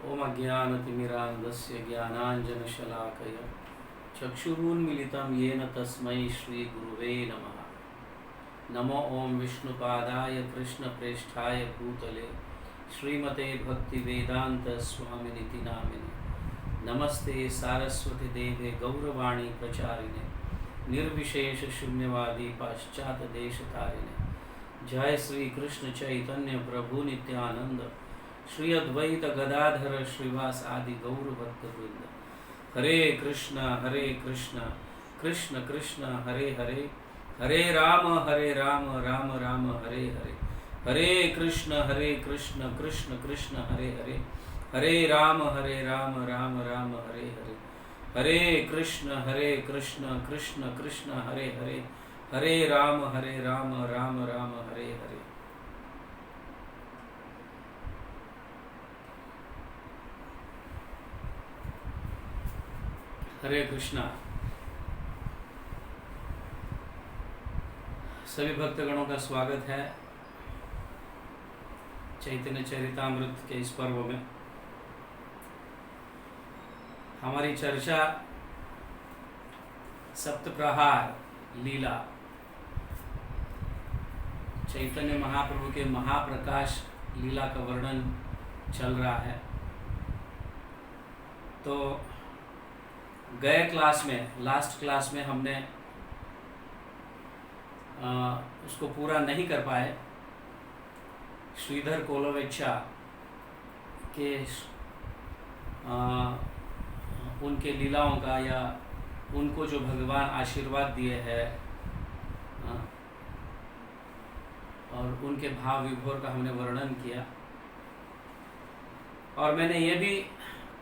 ओम अज्ञानतिमिरान्धस्य ज्ञानाञ्जनशलाकया चक्षुरुन्मीलितं येन तस्मै श्रीगुरुवे नमः। नमो ओम विष्णुपादाय कृष्णप्रेष्ठाय भूतले श्रीमते भक्तिवेदांत स्वामिनिति नामिने। नमस्ते सारस्वती देवे गौरवाणी प्रचारिणे निर्विशेष शून्यवादी पाश्चात देशतारिणे। जय श्री कृष्ण चैतन्य प्रभु नित्यानंद श्री अद्वैत गदाधर श्रीवास आदि गौर भक्तवृंद। हरे कृष्ण कृष्ण कृष्ण हरे हरे, हरे राम राम राम हरे हरे। हरे कृष्ण कृष्ण कृष्ण हरे हरे, हरे राम राम राम हरे हरे। हरे कृष्ण कृष्ण कृष्ण हरे हरे, हरे राम राम राम हरे हरे। हरे कृष्णा। सभी भक्तगणों का स्वागत है चैतन्य चरितामृत के इस पर्व में। हमारी चर्चा सप्तप्रहार लीला, चैतन्य महाप्रभु के महाप्रकाश लीला का वर्णन चल रहा है। तो गए क्लास में, लास्ट क्लास में हमने उसको पूरा नहीं कर पाए। श्रीधर कोलोवेच्छा के उनके लीलाओं का या उनको जो भगवान आशीर्वाद दिए हैं और उनके भाव विभोर का हमने वर्णन किया। और मैंने ये भी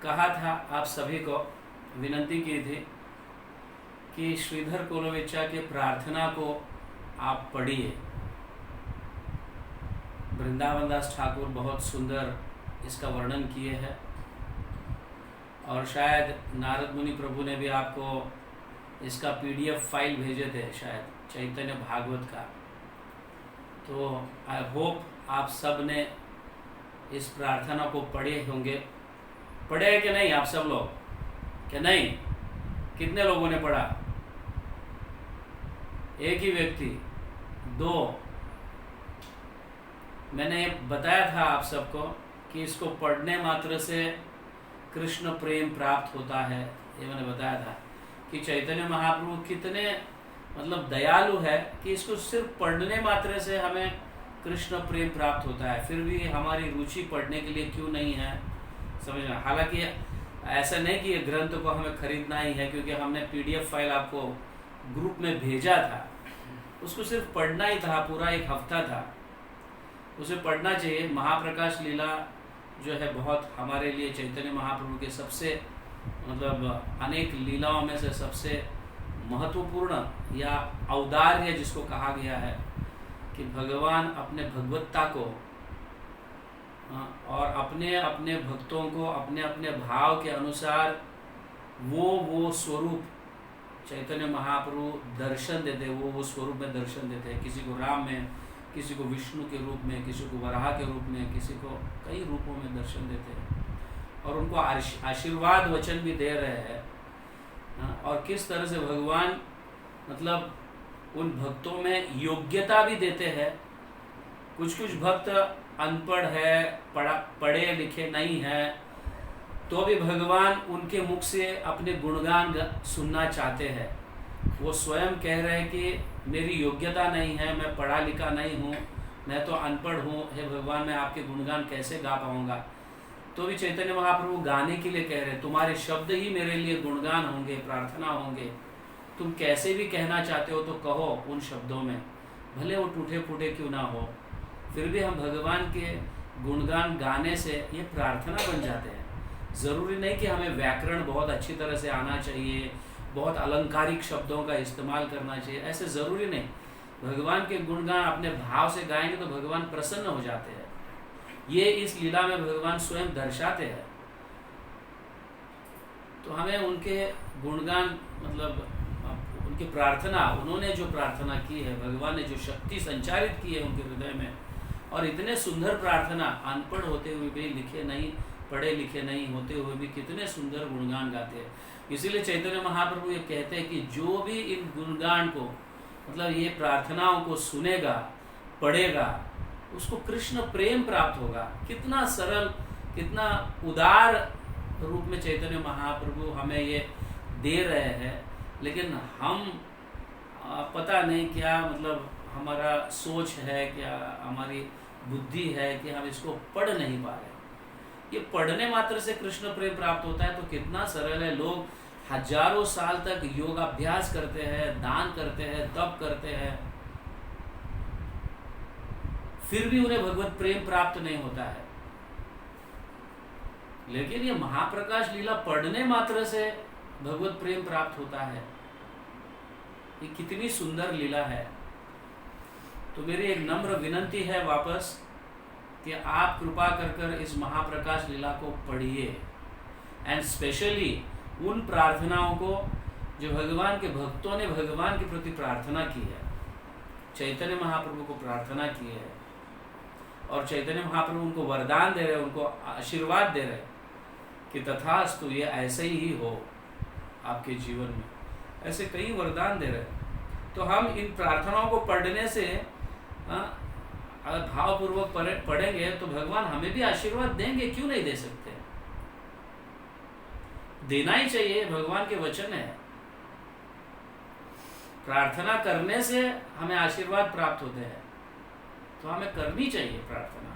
कहा था, आप सभी को विनंती की थी कि श्रीधर कोलोवेच्छा के प्रार्थना को आप पढ़िए। वृंदावन दास ठाकुर बहुत सुंदर इसका वर्णन किए हैं और शायद नारद मुनि प्रभु ने भी आपको इसका PDF फाइल भेजे थे, शायद चैतन्य भागवत का। तो आई होप आप सब ने इस प्रार्थना को पढ़े होंगे। पढ़े हैं कि नहीं आप सब लोग? कि नहीं? कितने लोगों ने पढ़ा? एक ही व्यक्ति, दो। मैंने बताया था आप सबको कि इसको पढ़ने मात्र से कृष्ण प्रेम प्राप्त होता है। ये मैंने बताया था कि चैतन्य महाप्रभु कितने मतलब दयालु है कि इसको सिर्फ पढ़ने मात्र से हमें कृष्ण प्रेम प्राप्त होता है। फिर भी हमारी रुचि पढ़ने के लिए क्यों नहीं है, समझना। हालांकि ऐसा नहीं कि ये ग्रंथ को हमें खरीदना ही है, क्योंकि हमने PDF फाइल आपको ग्रुप में भेजा था, उसको सिर्फ पढ़ना ही था। पूरा एक हफ्ता था, उसे पढ़ना चाहिए। महाप्रकाश लीला जो है बहुत हमारे लिए चैतन्य महाप्रभु के सबसे मतलब अनेक लीलाओं में से सबसे महत्वपूर्ण या औदार्य जिसको कहा गया है कि भगवान अपने भगवत्ता को और अपने अपने भक्तों को अपने अपने भाव के अनुसार वो स्वरूप चैतन्य महाप्रभु दर्शन देते, वो स्वरूप में दर्शन देते हैं। किसी को राम में, किसी को विष्णु के रूप में, किसी को वराह के रूप में, किसी को कई रूपों में दर्शन देते हैं और उनको आशीर्वाद वचन भी दे रहे हैं। और किस तरह से भगवान मतलब उन भक्तों में योग्यता भी देते हैं। कुछ भक्त अनपढ़ है, पढ़े लिखे नहीं है, तो भी भगवान उनके मुख से अपने गुणगान सुनना चाहते हैं। वो स्वयं कह रहे हैं कि मेरी योग्यता नहीं है, मैं पढ़ा लिखा नहीं हूँ, मैं तो अनपढ़ हूँ, हे भगवान मैं आपके गुणगान कैसे गा पाऊँगा। तो भी चैतन्य महाप्रभु गाने के लिए कह रहे हैं, तुम्हारे शब्द ही मेरे लिए गुणगान होंगे, प्रार्थना होंगे। तुम कैसे भी कहना चाहते हो तो कहो उन शब्दों में, भले वो टूटे फूटे क्यों ना हो। फिर भी हम भगवान के गुणगान गाने से ये प्रार्थना बन जाते हैं। ज़रूरी नहीं कि हमें व्याकरण बहुत अच्छी तरह से आना चाहिए, बहुत अलंकारिक शब्दों का इस्तेमाल करना चाहिए, ऐसे ज़रूरी नहीं। भगवान के गुणगान अपने भाव से गाएंगे तो भगवान प्रसन्न हो जाते हैं। ये इस लीला में भगवान स्वयं दर्शाते हैं। तो हमें उनके गुणगान मतलब उनकी प्रार्थना, उन्होंने जो प्रार्थना की है, भगवान ने जो शक्ति संचारित की है उनके हृदय में, और इतने सुंदर प्रार्थना अनपढ़ होते हुए भी लिखे नहीं पढ़े लिखे नहीं होते हुए भी कितने सुंदर गुणगान गाते हैं। इसीलिए चैतन्य महाप्रभु ये कहते हैं कि जो भी इन गुणगान को मतलब ये प्रार्थनाओं को सुनेगा, पढ़ेगा, उसको कृष्ण प्रेम प्राप्त होगा। कितना सरल, कितना उदार रूप में चैतन्य महाप्रभु हमें ये दे रहे हैं, लेकिन हम पता नहीं क्या मतलब हमारा सोच है, क्या हमारी बुद्धि है कि हम इसको पढ़ नहीं पा रहे। ये पढ़ने मात्र से कृष्ण प्रेम प्राप्त होता है तो कितना सरल है। लोग हजारों साल तक योगाभ्यास करते हैं, दान करते हैं, तप करते हैं, फिर भी उन्हें भगवत प्रेम प्राप्त नहीं होता है। लेकिन ये महाप्रकाश लीला पढ़ने मात्र से भगवत प्रेम प्राप्त होता है। ये कितनी सुंदर लीला है। तो मेरी एक नम्र विनंती है वापस कि आप कृपा कर इस महाप्रकाश लीला को पढ़िए, एंड स्पेशली उन प्रार्थनाओं को जो भगवान के भक्तों ने भगवान के प्रति प्रार्थना की है, चैतन्य महाप्रभु को प्रार्थना की है, और चैतन्य महाप्रभु उनको वरदान दे रहे, उनको आशीर्वाद दे रहे कि तथास्तु ये ऐसे ही हो आपके जीवन में। ऐसे कई वरदान दे रहे। तो हम इन प्रार्थनाओं को पढ़ने से अगर भावपूर्वक पढ़ेंगे तो भगवान हमें भी आशीर्वाद देंगे, क्यों नहीं दे सकते? देना ही चाहिए, भगवान के वचन है। प्रार्थना करने से हमें आशीर्वाद प्राप्त होते हैं, तो हमें करनी चाहिए प्रार्थना।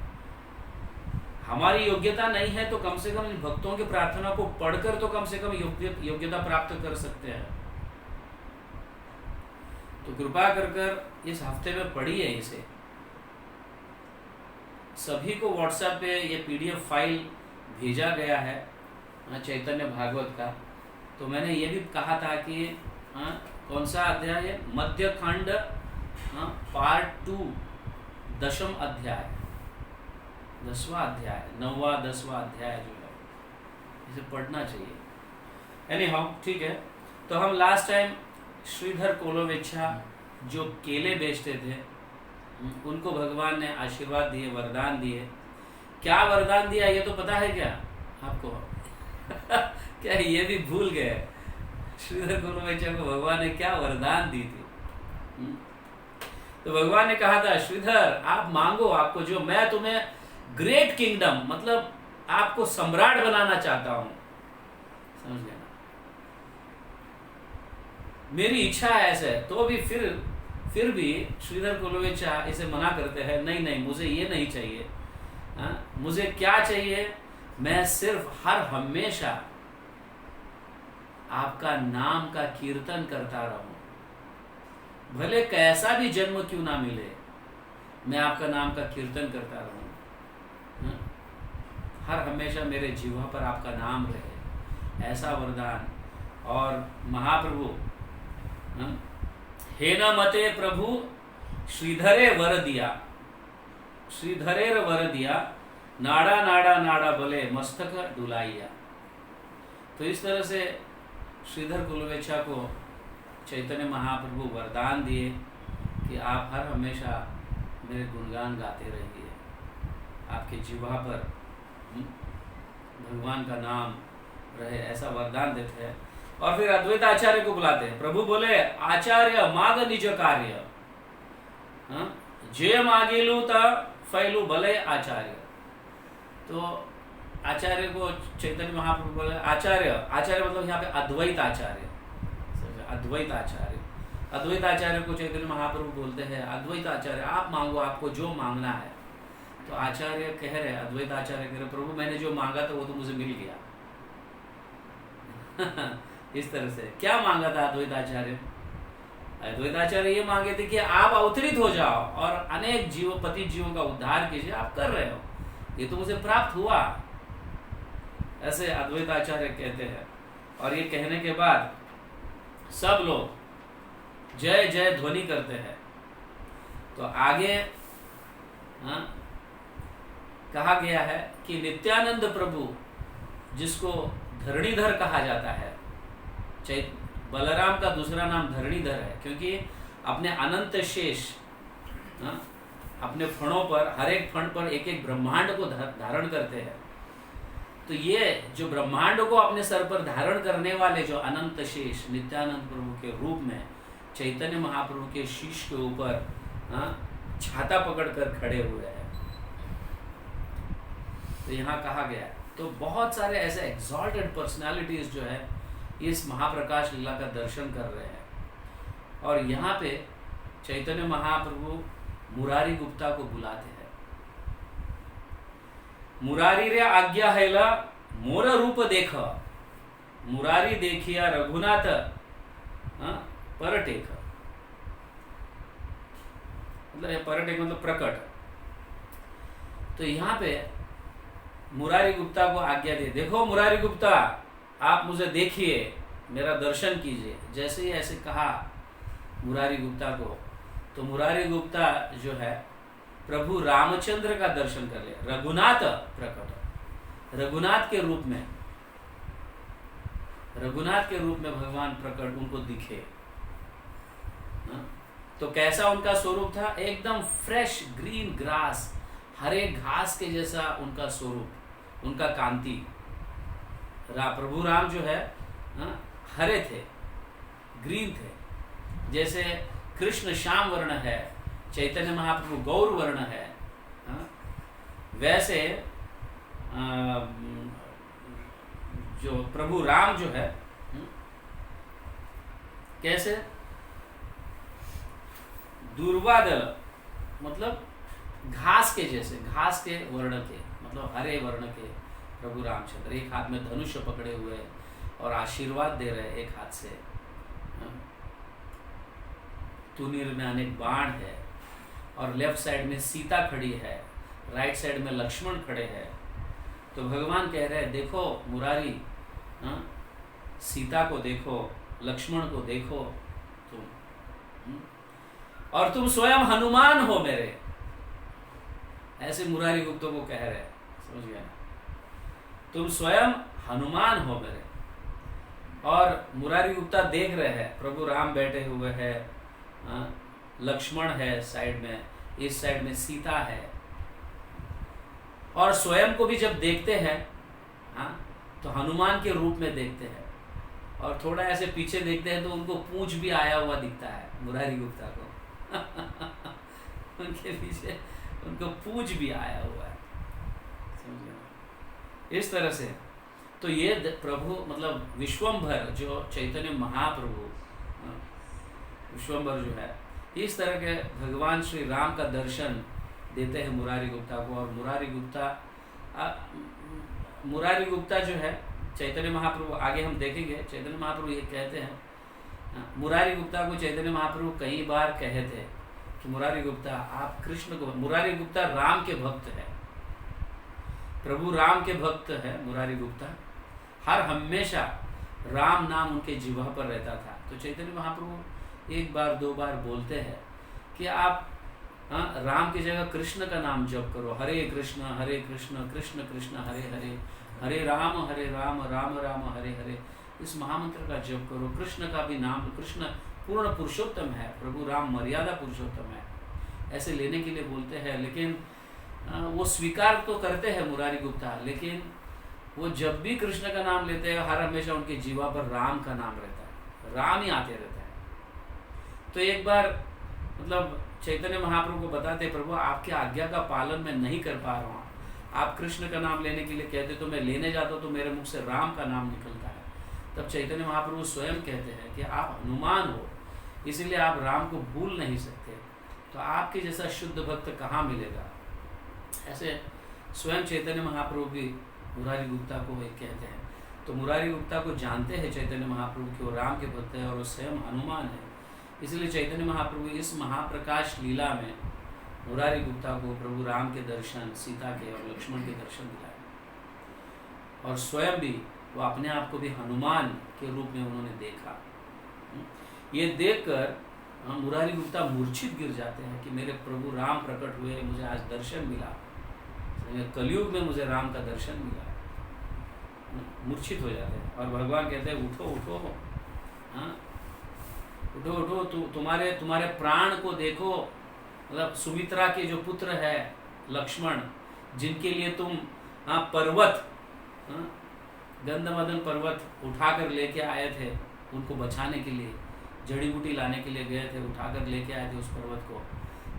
हमारी योग्यता नहीं है तो कम से कम इन भक्तों की प्रार्थना को पढ़कर तो कम से कम योग्यता प्राप्त कर सकते हैं। तो कृपा कर इस हफ्ते में पढ़िए इसे। सभी को व्हाट्सएप पे ये पीडीएफ फाइल भेजा गया है चैतन्य भागवत का। तो मैंने ये भी कहा था कि कौन सा अध्याय है? मध्य खंड पार्ट 2 10वां अध्याय, 10वां अध्याय, 9वां 10वां अध्याय जो है, इसे पढ़ना चाहिए। एनीहाउ ठीक है। तो हम लास्ट टाइम श्रीधर कोलोवेच्छा जो केले बेचते थे, उनको भगवान ने आशीर्वाद दिए, वरदान दिए। क्या वरदान दिया ये तो पता है क्या आपको? क्या ये भी भूल गए? श्रीधर कोलोवेच्छा को भगवान ने क्या वरदान दी थी? तो भगवान ने कहा था, श्रीधर आप मांगो, आपको जो मैं तुम्हें ग्रेट किंगडम मतलब आपको सम्राट बनाना चाहता हूं। समझ गए? मेरी इच्छा है ऐसे। तो भी फिर भी श्रीधर कोलोवेच्छा इसे मना करते हैं, नहीं नहीं मुझे ये नहीं चाहिए। मुझे क्या चाहिए? मैं सिर्फ हर हमेशा आपका नाम का कीर्तन करता रहूं, भले कैसा भी जन्म क्यों ना मिले, मैं आपका नाम का कीर्तन करता रहूं, हर हमेशा मेरे जीवा पर आपका नाम रहे, ऐसा वरदान। और महाप्रभु हे न मते प्रभु श्रीधरे वर दिया, श्रीधरेर वर दिया, नाड़ा नाड़ा नाड़ा बोले मस्तक डुलाइया। तो इस तरह से श्रीधर कोलोवेच्छा को चैतन्य महाप्रभु वरदान दिए कि आप हर हमेशा मेरे गुणगान गाते रहिए, आपके जिह्वा पर भगवान का नाम रहे, ऐसा वरदान देते हैं। और फिर अद्वैत आचार्य को बुलाते हैं। प्रभु बोले, आचार्य माग निज कार्य, जे मागिलू त फैलू भले आचार्य। तो आचार्य को चैतन्य महाप्रभु बोले आचार्य, आचार्य मतलब यहाँ पे अद्वैत आचार्य, अद्वैत आचार्य। अद्वैत आचार्य को चैतन्य महाप्रभु बोलते हैं, अद्वैत आचार्य आप मांगो, आपको जो मांगना है। तो आचार्य कह रहे, अद्वैत आचार्य कह रहे, प्रभु मैंने जो मांगा था वो तो मुझे मिल गया। इस तरह से क्या मांगा था अद्वैत आचार्य? अद्वैत आचार्य ये मांगे थे कि आप अवतरित हो जाओ और अनेक जीवों, पति जीवों का उद्धार कीजिए। आप कर रहे हो, ये तो मुझे प्राप्त हुआ, ऐसे अद्वैत आचार्य कहते हैं। और ये कहने के बाद सब लोग जय जय ध्वनि करते हैं। तो आगे कहा गया है कि नित्यानंद प्रभु, जिसको धरणीधर कहा जाता है, बलराम का दूसरा नाम धरणीधर है, क्योंकि अपने अनंत शेष अपने फणों पर, हर एक फण पर एक एक ब्रह्मांड को धारण करते हैं। तो ये जो ब्रह्मांड को अपने सर पर धारण करने वाले जो अनंत शेष नित्यानंद प्रभु के रूप में चैतन्य महाप्रभु के शीश के ऊपर छाता पकड़कर खड़े हुए हैं, तो यहाँ कहा गया है। तो बहुत सारे ऐसे एग्जॉल्टेड पर्सनालिटीज जो है इस महाप्रकाश लीला का दर्शन कर रहे हैं, और यहाँ पे चैतन्य महाप्रभु मुरारी गुप्ता को बुलाते हैं। मुरारी रे आज्ञा हैला मोर रूप देख, मुरारी देखिया रघुनाथ परटेक। मतलब परटेक मतलब प्रकट। तो यहाँ पे मुरारी गुप्ता को आज्ञा दे, देखो मुरारी गुप्ता आप मुझे देखिए, मेरा दर्शन कीजिए। जैसे ही ऐसे कहा मुरारी गुप्ता को, तो मुरारी गुप्ता जो है प्रभु रामचंद्र का दर्शन कर ले, रघुनाथ प्रकट, रघुनाथ के रूप में, रघुनाथ के रूप में भगवान प्रकट उनको दिखे। तो कैसा उनका स्वरूप था? एकदम फ्रेश ग्रीन ग्रास, हरे घास के जैसा उनका स्वरूप, उनका कांति। प्रभु राम जो है हरे थे, ग्रीन थे। जैसे कृष्ण श्याम वर्ण है, चैतन्य महाप्रभु गौर वर्ण है, वैसे जो प्रभु राम जो है कैसे दूर्वादल, मतलब घास के जैसे, घास के वर्ण के, मतलब हरे वर्ण के प्रभु रामचंद्र, एक हाथ में धनुष पकड़े हुए और आशीर्वाद दे रहे एक हाथ से। तुनीर में अनेक बाण है, और लेफ्ट साइड में सीता खड़ी है, राइट साइड में लक्ष्मण खड़े हैं। तो भगवान कह रहे हैं, देखो मुरारी, सीता को देखो, लक्ष्मण को देखो तुम, और तुम स्वयं हनुमान हो मेरे। ऐसे मुरारी गुप्ता को कह रहे हैं, समझ गया ना? तुम स्वयं हनुमान हो मेरे। और मुरारी गुप्ता देख रहे हैं प्रभु राम बैठे हुए हैं, लक्ष्मण है साइड में, इस साइड में सीता है, और स्वयं को भी जब देखते हैं तो हनुमान के रूप में देखते हैं, और थोड़ा ऐसे पीछे देखते हैं तो उनको पूंछ भी आया हुआ दिखता है मुरारी गुप्ता को उनके पीछे उनको पूंछ भी आया हुआ है, समझ गए? इस तरह से तो ये प्रभु मतलब विश्वम्भर जो चैतन्य महाप्रभु, विश्वम्भर जो है, इस तरह के भगवान श्री राम का दर्शन देते हैं मुरारी गुप्ता को। और मुरारी गुप्ता जो है चैतन्य महाप्रभु, आगे हम देखेंगे, चैतन्य महाप्रभु ये कहते हैं, मुरारी गुप्ता को चैतन्य महाप्रभु कई बार कहे थे कि मुरारी गुप्ता आप कृष्ण को, मुरारी गुप्ता राम के भक्त है, प्रभु राम के भक्त है मुरारी गुप्ता, हर हमेशा राम नाम उनके जिह्वा पर रहता था। तो चैतन्य महाप्रभु एक बार दो बार बोलते हैं कि आप राम की जगह कृष्ण का नाम जप करो, हरे कृष्ण कृष्ण कृष्ण हरे हरे, हरे राम राम राम हरे हरे, इस महामंत्र का जप करो। कृष्ण का भी नाम, कृष्ण पूर्ण पुरुषोत्तम है, प्रभु राम मर्यादा पुरुषोत्तम है, ऐसे लेने के लिए बोलते हैं। लेकिन वो स्वीकार तो करते हैं मुरारी गुप्ता, लेकिन वो जब भी कृष्ण का नाम लेते हैं हर हमेशा उनके जीवा पर राम का नाम रहता है, राम ही आते रहता है। तो एक बार मतलब चैतन्य महाप्रभु को बताते, प्रभु आपकी आज्ञा का पालन मैं नहीं कर पा रहा हूँ, आप कृष्ण का नाम लेने के लिए कहते तो मैं लेने जाता हूँ तो मेरे मुख से राम का नाम निकलता है। तब चैतन्य महाप्रभु स्वयं कहते हैं कि आप हनुमान हो, इसीलिए आप राम को भूल नहीं सकते, तो आपके जैसा शुद्ध भक्त कहाँ मिलेगा। ऐसे स्वयं चैतन्य महाप्रभु भी मुरारी गुप्ता को एक कहते हैं। तो मुरारी गुप्ता को जानते हैं चैतन्य महाप्रभु कि वो राम के भक्त है और वो स्वयं हनुमान है, इसलिए चैतन्य महाप्रभु इस महाप्रकाश लीला में मुरारी गुप्ता को प्रभु राम के दर्शन, सीता के और लक्ष्मण के दर्शन दिलाए, और स्वयं भी वो अपने आप को भी हनुमान के रूप में उन्होंने देखा। ये देखकर मुरारी गुप्ता मूर्छित गिर जाते हैं कि मेरे प्रभु राम प्रकट हुए, मुझे आज दर्शन मिला, कलयुग में मुझे राम का दर्शन मिला। मूर्छित हो जाते हैं और भगवान कहते हैं उठो उठो, उठो उठो, तुम्हारे प्राण को देखो। मतलब सुमित्रा के जो पुत्र है लक्ष्मण, जिनके लिए तुम पर्वत हाँ? गंधमदन पर्वत उठाकर लेके आए थे उनको बचाने के लिए, जड़ी बूटी लाने के लिए गए थे, उठाकर लेके आए थे उस पर्वत को।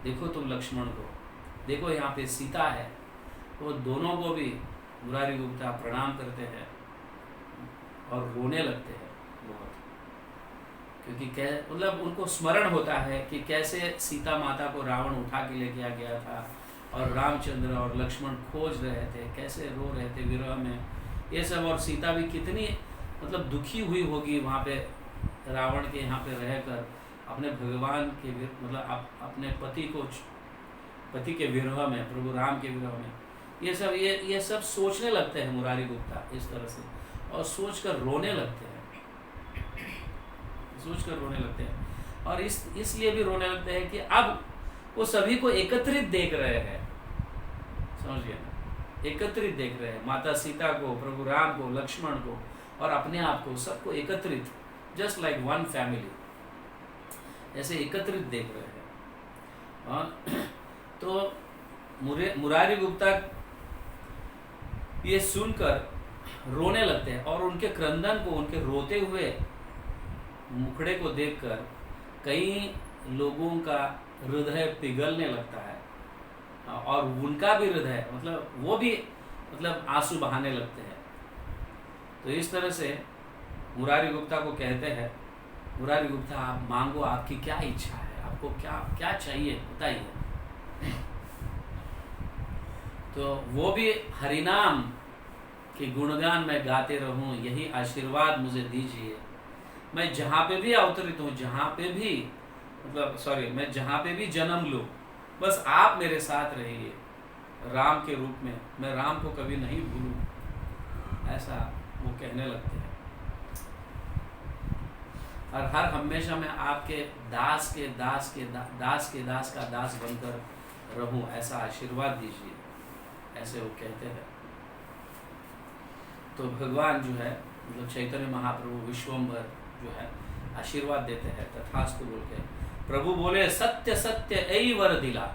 देखो तुम लक्ष्मण को, देखो यहाँ पे सीता है। तो दोनों को भी मुरारी गुप्ता प्रणाम करते हैं और रोने लगते हैं बहुत, क्योंकि मतलब उनको स्मरण होता है कि कैसे सीता माता को रावण उठा के लेके आ गया था और रामचंद्र और लक्ष्मण खोज रहे थे, कैसे रो रहे थे विरह में, ये सब। और सीता भी कितनी मतलब दुखी हुई होगी वहाँ पे रावण के यहाँ पे रहकर, अपने भगवान के मतलब अपने पति के विरह में, प्रभु राम के विरह में। ये सब सोचने लगते हैं मुरारी गुप्ता इस तरह से, और सोचकर रोने लगते हैं, और इसलिए भी रोने लगते हैं कि अब वो सभी को एकत्रित देख रहे हैं, समझिए ना, एकत्रित देख रहे हैं, माता सीता को, प्रभु राम को, लक्ष्मण को और अपने आप को, सबको एकत्रित, जस्ट लाइक वन फैमिली, ऐसे एकत्रित देख रहे हैं। और तो मुरारी गुप्ता ये सुनकर रोने लगते हैं, और उनके क्रंदन को, उनके रोते हुए मुखड़े को देखकर कई लोगों का हृदय पिघलने लगता है, और उनका भी हृदय मतलब वो भी मतलब आंसू बहाने लगते हैं। तो इस तरह से मुरारी गुप्ता को कहते हैं, मुरारी गुप्ता आप मांगो, आपकी क्या इच्छा है, आपको क्या क्या चाहिए बताइए। तो वो भी हरिनाम के गुणगान मैं गाते रहूं, यही आशीर्वाद मुझे दीजिए। मैं जहाँ पे भी अवतरित हूँ, जहाँ पे भी मैं जहाँ पे भी जन्म लूँ, बस आप मेरे साथ रहिए राम के रूप में, मैं राम को कभी नहीं भूलूं, ऐसा वो कहने लगते हैं। और हर हमेशा मैं आपके दास का दास बनकर रहूं, ऐसा आशीर्वाद दीजिए, ऐसे वो कहते हैं। तो भगवान जो है मतलब चैतन्य महाप्रभु विश्वम्भर जो है आशीर्वाद देते हैं तथास्तु बोल के। प्रभु बोले सत्य सत्य यही वर दिला,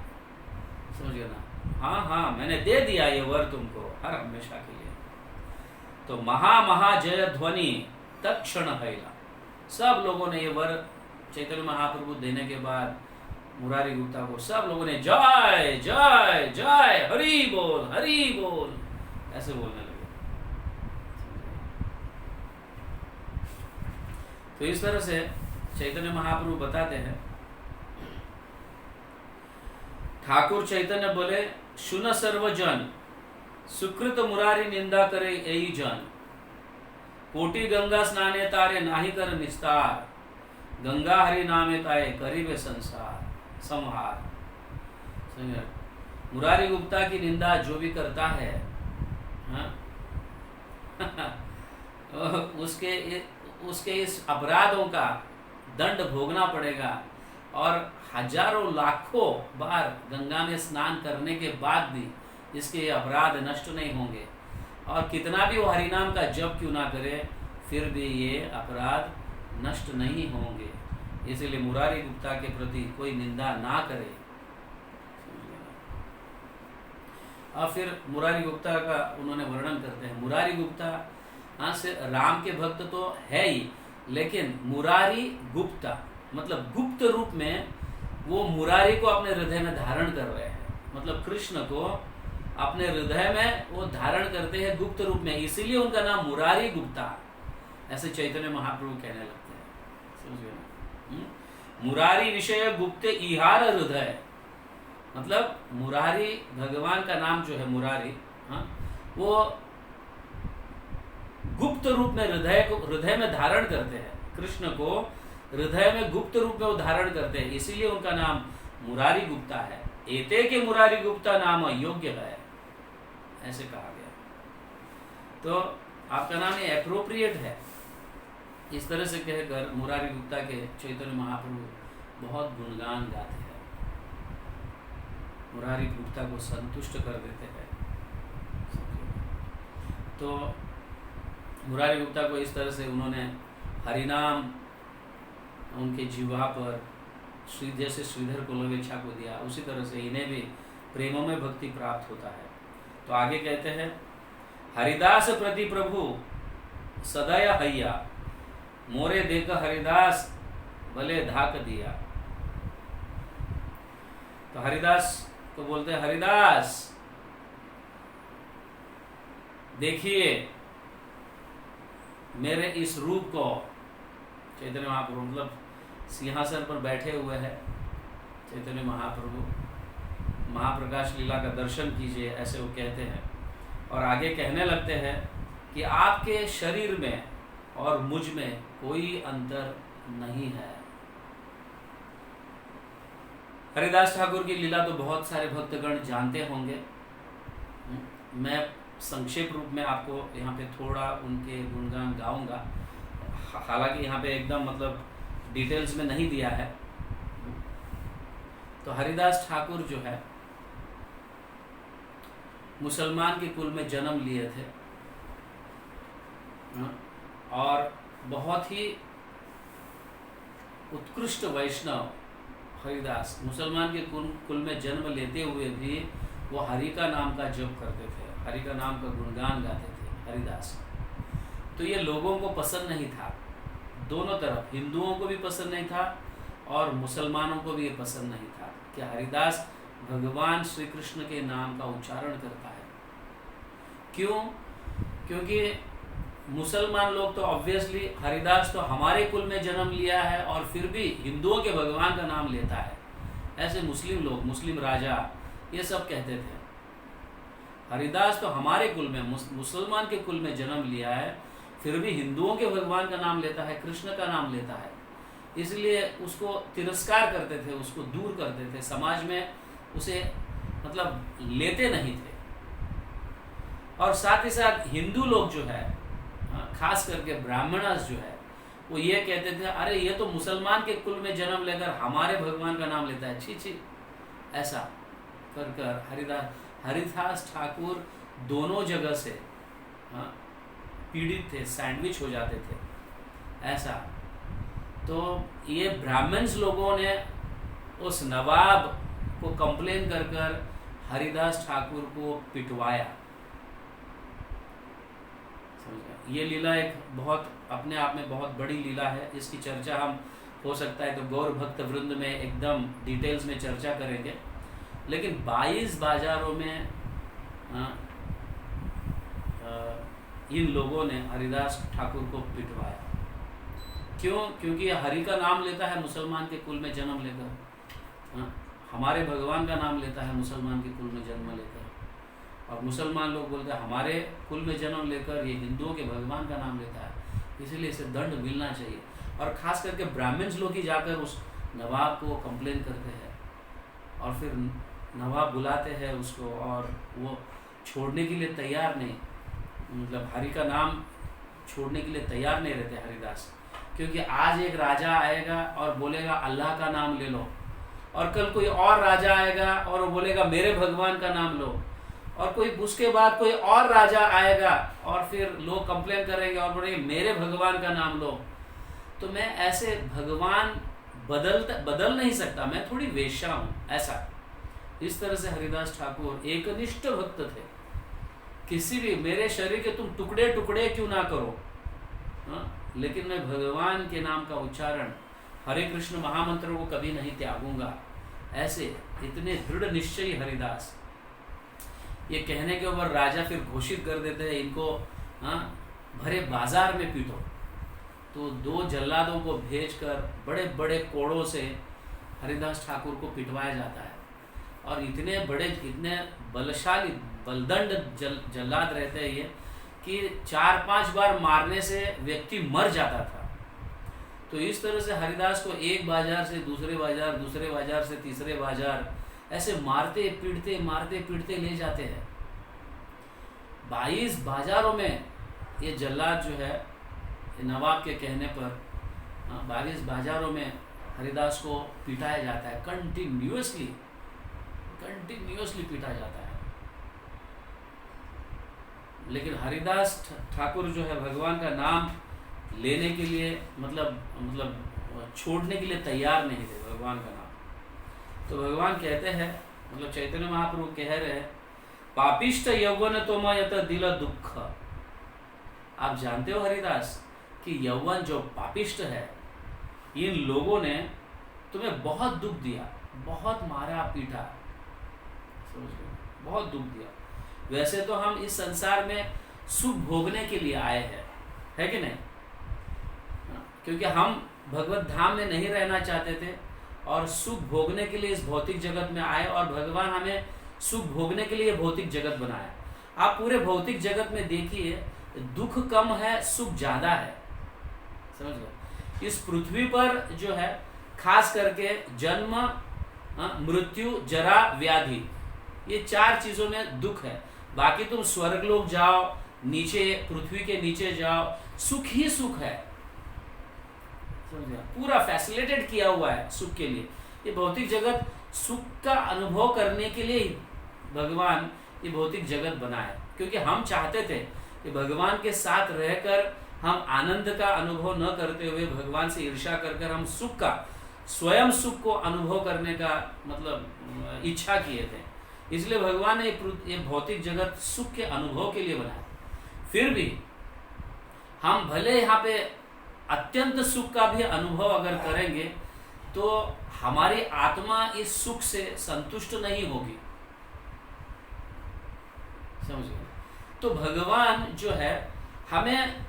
समझिए ना, हाँ हाँ मैंने दे दिया ये वर तुमको हर हमेशा के लिए। तो महा जय ध्वनि तत्क्षण हैला, सब लोगों ने ये वर चैतन्य महाप्रभु देने के बाद मुरारी गुप्ता को सब लोगों ने जय जय जय हरि बोल ऐसे बोलने लगे। तो इस तरह से चैतन्य महाप्रभु बताते हैं, ठाकुर चैतन्य बोले सुन सर्वजन, सुकृत मुरारी निंदा करे यही जन, कोटि गंगा स्नाने तारे नाही कर निस्तार, गंगा हरि नामे ताए करीबे संसार संहार। मुरारी गुप्ता की निंदा जो भी करता है उसके इस अपराधों का दंड भोगना पड़ेगा, और हजारों लाखों बार गंगा में स्नान करने के बाद भी इसके अपराध नष्ट नहीं होंगे, और कितना भी वो हरिनाम का जप क्यों ना करे फिर भी ये अपराध नष्ट नहीं होंगे। इसलिए मुरारी गुप्ता के प्रति कोई निंदा ना करे। और फिर मुरारी गुप्ता का उन्होंने वर्णन करते हैं। मुरारी गुप्ता हाँ से राम के भक्त तो है ही, लेकिन मुरारी गुप्ता मतलब गुप्त रूप में वो मुरारी को अपने हृदय में धारण कर रहे हैं, मतलब कृष्ण को अपने हृदय में वो धारण करते हैं गुप्त रूप में, इसीलिए उनका नाम मुरारी गुप्ता, ऐसे चैतन्य महाप्रभु कहने लगते हैं, समझिए ना। मुरारी विषय गुप्त इहार हृदय, मतलब मुरारी भगवान का नाम जो है मुरारी, हाँ वो गुप्त रूप में हृदय में धारण करते हैं, कृष्ण को हृदय में गुप्त रूप में वो धारण करते हैं, इसीलिए उनका नाम मुरारी गुप्ता है। एते के मुरारी गुप्ता नाम योग्य है, ऐसे कहा गया। तो आपका नाम ये एप्रोप्रिएट है, इस तरह से कहकर मुरारी गुप्ता के चैतन्य महाप्रभु बहुत गुणगान गाते हैं, मुरारी गुप्ता को संतुष्ट कर देते हैं। तो मुरारी गुप्ता को इस तरह से उन्होंने हरिनाम उनके जीवा पर जैसे श्रीधर कुलवेच्छा को दिया, उसी तरह से इन्हें भी प्रेमों में भक्ति प्राप्त होता है। तो आगे कहते हैं, हरिदास प्रति प्रभु सदय हैया, मोरे देख हरिदास भले धाक दिया। तो हरिदास को बोलते हैं, हरिदास देखिए मेरे इस रूप को। चैतन्य महाप्रभु मतलब सिंहासन पर बैठे हुए हैं चैतन्य महाप्रभु, महाप्रकाश लीला का दर्शन कीजिए, ऐसे वो कहते हैं। और आगे कहने लगते हैं कि आपके शरीर में और मुझ में कोई अंतर नहीं है। हरिदास ठाकुर की लीला तो बहुत सारे भक्तगण जानते होंगे। मैं संक्षेप रूप में आपको यहाँ पे थोड़ा उनके गुणगान गाऊंगा, हालांकि यहाँ पे एकदम मतलब डिटेल्स में नहीं दिया है। तो हरिदास ठाकुर जो है मुसलमान के कुल में जन्म लिए थे और बहुत ही उत्कृष्ट वैष्णव हरिदास, मुसलमान के कुल में जन्म लेते हुए भी वो हरि का नाम का जप करते थे, हरि का नाम का गुणगान गाते थे हरिदास। तो ये लोगों को पसंद नहीं था, दोनों तरफ, हिंदुओं को भी पसंद नहीं था और मुसलमानों को भी ये पसंद नहीं था कि हरिदास भगवान श्री कृष्ण के नाम का उच्चारण करता है। क्यों? क्योंकि मुसलमान लोग तो ऑब्वियसली हरिदास तो हमारे कुल में जन्म लिया है और फिर भी हिंदुओं के भगवान का नाम लेता है। ऐसे मुस्लिम लोग, मुस्लिम राजा ये सब कहते थे हरिदास तो हमारे कुल में, मुसलमान के कुल में जन्म लिया है, फिर भी हिंदुओं के भगवान का नाम लेता है, कृष्ण का नाम लेता है। इसलिए उसको तिरस्कार करते थे, उसको दूर करते थे, समाज में उसे मतलब लेते नहीं थे। और साथ ही साथ हिंदू लोग जो है, खास करके ब्राह्मणस जो है, वो ये कहते थे अरे ये तो मुसलमान के कुल में जन्म लेकर हमारे भगवान का नाम लेता है, छी छी। ऐसा कर कर हरिदास ठाकुर दोनों जगह से पीड़ित थे, सैंडविच हो जाते थे ऐसा। तो ये ब्राह्मण्स लोगों ने उस नवाब को कंप्लेन कर हरिदास ठाकुर को पिटवाया। ये लीला एक बहुत अपने आप में बहुत बड़ी लीला है, इसकी चर्चा हम हो सकता है तो गौर भक्त वृंद में एकदम डिटेल्स में चर्चा करेंगे। लेकिन 22 बाजारों में इन लोगों ने हरिदास ठाकुर को पिटवाया। क्यों? क्योंकि हरि का नाम लेता है मुसलमान के कुल में जन्म लेकर, हमारे भगवान का नाम लेता है मुसलमान के कुल में जन्म लेकर, और मुसलमान लोग बोलते हैं हमारे कुल में जन्म लेकर ये हिंदुओं के भगवान का नाम लेता है, इसलिए इसे दंड मिलना चाहिए। और ख़ास करके ब्राह्मण्स लोग ही जाकर उस नवाब को कंप्लेन करते हैं और फिर नवाब बुलाते हैं उसको और वो छोड़ने के लिए तैयार नहीं, मतलब हरि का नाम छोड़ने के लिए तैयार नहीं रहते हरिदास। क्योंकि आज एक राजा आएगा और बोलेगा अल्लाह का नाम ले लो, और कल कोई और राजा आएगा और वो बोलेगा मेरे भगवान का नाम लो, और कोई उसके बाद कोई और राजा आएगा और फिर लोग कंप्लेन करेंगे और बोलेंगे मेरे भगवान का नाम लो। तो मैं ऐसे भगवान बदल नहीं सकता, मैं थोड़ी वेश्या हूँ ऐसा। इस तरह से हरिदास ठाकुर एकनिष्ठ भक्त थे। किसी भी मेरे शरीर के तुम टुकड़े टुकड़े क्यों ना करो, लेकिन मैं भगवान के नाम का उच्चारण, हरे कृष्ण महामंत्र को कभी नहीं त्यागूंगा। ऐसे इतने दृढ़ निश्चयी हरिदास। ये कहने के ऊपर राजा फिर घोषित कर देते हैं इनको भरे बाजार में पीटो। तो 2 जल्लादों को भेजकर बड़े बड़े कोड़ों से हरिदास ठाकुर को पिटवाया जाता है। और इतने बड़े, इतने बलशाली बलदंड जल्लाद रहते हैं ये कि 4-5 बार मारने से व्यक्ति मर जाता था। तो इस तरह से हरिदास को एक बाजार से दूसरे बाजार, दूसरे बाजार से तीसरे बाजार, ऐसे मारते पीटते ले जाते हैं। 22 बाजारों में ये जल्लाद जो है नवाब के कहने पर 22 बाजारों में हरिदास को पिटाया जाता है, कंटिन्यूअसली पीटा जाता है। लेकिन हरिदास ठाकुर जो है भगवान का नाम लेने के लिए मतलब छोड़ने के लिए तैयार नहीं थे भगवान का नाम। तो भगवान कहते हैं, मतलब चैतन्य महाप्रभु कह रहे हैं, पापिष्ट यौवन तोम यत दिल दुख आप जानते हो हरिदास कि यौवन जो पापिष्ट है, इन लोगों ने तुम्हें बहुत दुख दिया, बहुत मारा पीटा, समझ गए, बहुत दुख दिया। वैसे तो हम इस संसार में सुख भोगने के लिए आए हैं, है कि नहीं? क्योंकि हम भगवत धाम में नहीं रहना चाहते थे और सुख भोगने के लिए इस भौतिक जगत में आए, और भगवान हमें सुख भोगने के लिए भौतिक जगत बनाया। आप पूरे भौतिक जगत में देखिए, दुख कम है, सुख ज्यादा है, समझ गए। इस पृथ्वी पर जो है खास करके जन्म, मृत्यु, जरा, व्याधि, ये 4 चीजों में दुख है। बाकी तुम स्वर्ग लोग जाओ, नीचे पृथ्वी के नीचे जाओ, सुख ही सुख है, समझ गया। पूरा फैसिलिटेट किया हुआ है सुख के लिए। ये भौतिक जगत सुख का अनुभव करने के लिए भगवान ये भौतिक जगत बनाए, क्योंकि हम चाहते थे कि भगवान के साथ रहकर हम आनंद का अनुभव न करते हुए भगवान से ईर्ष्या कर हम सुख का, स्वयं सुख को अनुभव करने का मतलब इच्छा किए थे। इसलिए भगवान ने ये भौतिक जगत सुख के अनुभव के लिए बनाया। फिर भी हम भले यहाँ पे अत्यंत सुख का भी अनुभव अगर करेंगे तो हमारी आत्मा इस सुख से संतुष्ट नहीं होगी, समझ गए। तो भगवान जो है हमें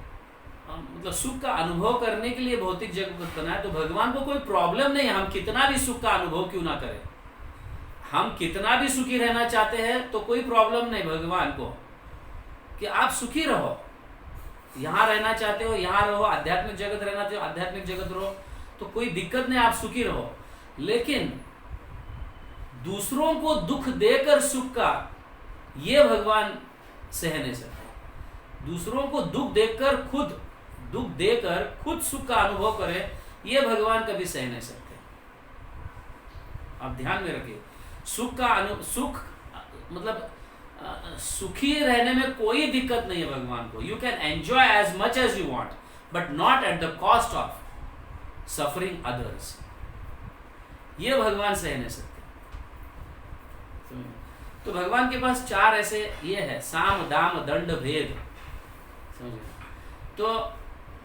मतलब सुख का अनुभव करने के लिए भौतिक जगत बनाया। तो भगवान को कोई प्रॉब्लम नहीं, हम कितना भी सुख का अनुभव क्यों ना करें, हम कितना भी सुखी रहना चाहते हैं तो कोई प्रॉब्लम नहीं भगवान को, कि आप सुखी रहो, यहाँ रहना चाहते हो यहाँ रहो, आध्यात्मिक जगत रहना चाहते हो आध्यात्मिक जगत रहो, तो कोई दिक्कत नहीं, आप सुखी रहो। लेकिन दूसरों को दुख देकर सुख का, ये भगवान सह नहीं सकते। दूसरों को दुख देकर खुद सुख का अनुभव करें, ये भगवान कभी सह नहीं सकते। आप ध्यान में रखिए, सुख मतलब सुखी रहने में कोई दिक्कत नहीं है भगवान को। You can enjoy as much as you want, but not at the cost of suffering others. ये भगवान सह नहीं सकते। तो भगवान के पास 4 ऐसे ये है, साम, दाम, दंड, भेद, समझे। तो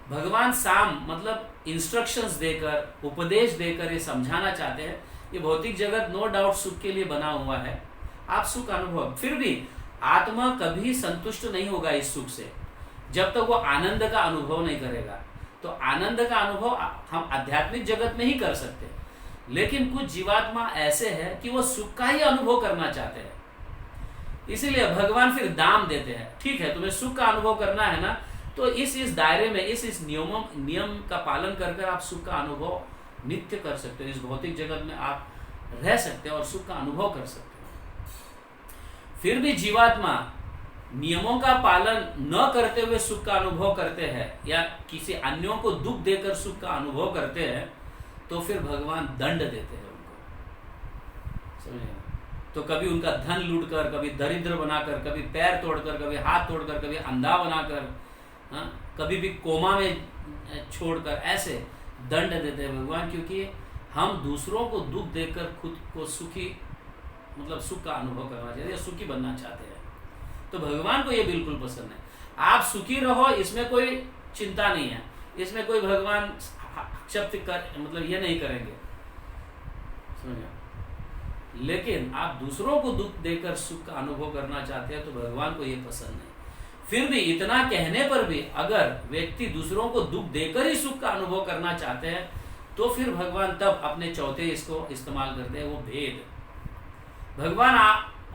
भगवान साम मतलब इंस्ट्रक्शंस देकर, उपदेश देकर ये समझाना चाहते हैं, ये भौतिक जगत नो डाउट सुख के लिए बना हुआ है, आप सुख अनुभव। फिर भी आत्मा कभी संतुष्ट नहीं होगा इस सुख से जब तक वो आनंद का अनुभव नहीं करेगा। तो आनंद का अनुभव हम आध्यात्मिक जगत में ही कर सकते हैं, लेकिन कुछ जीवात्मा ऐसे हैं कि वो सुख का ही अनुभव करना चाहते हैं। इसीलिए भगवान फिर दाम देते हैं, ठीक है तुम्हें सुख का अनुभव करना है ना, तो इस दायरे में इस नियम का पालन कर आप सुख का अनुभव नित्य कर सकते हो। इस भौतिक जगत में आप रह सकते हो और सुख का अनुभव कर सकते हो। फिर भी जीवात्मा नियमों का पालन न करते हुए सुख का अनुभव करते हैं या किसी अन्यों को दुख देकर सुख का अनुभव करते हैं, तो फिर भगवान दंड देते हैं उनको, समझे। तो कभी उनका धन लूटकर, कभी दरिद्र बनाकर, कभी पैर तोड़कर, कभी हाथ तोड़कर, कभी अंधा बनाकर, कभी भी कोमा में छोड़कर, ऐसे दंड देते हैं भगवान, क्योंकि हम दूसरों को दुख देकर खुद को सुखी मतलब सुख का अनुभव करना चाहते हैं, सुखी बनना चाहते हैं। तो भगवान को ये बिल्कुल पसंद है, आप सुखी रहो, इसमें कोई चिंता नहीं है, इसमें कोई भगवान शक्ति कर मतलब ये नहीं करेंगे, समझ। लेकिन आप दूसरों को दुख देकर सुख का अनुभव करना चाहते हैं तो भगवान को ये पसंद नहीं। फिर भी इतना कहने पर भी अगर व्यक्ति दूसरों को दुख देकर ही सुख का अनुभव करना चाहते हैं तो फिर भगवान तब अपने चौथे इसको इस्तेमाल करते हैं, वो भेद। भगवान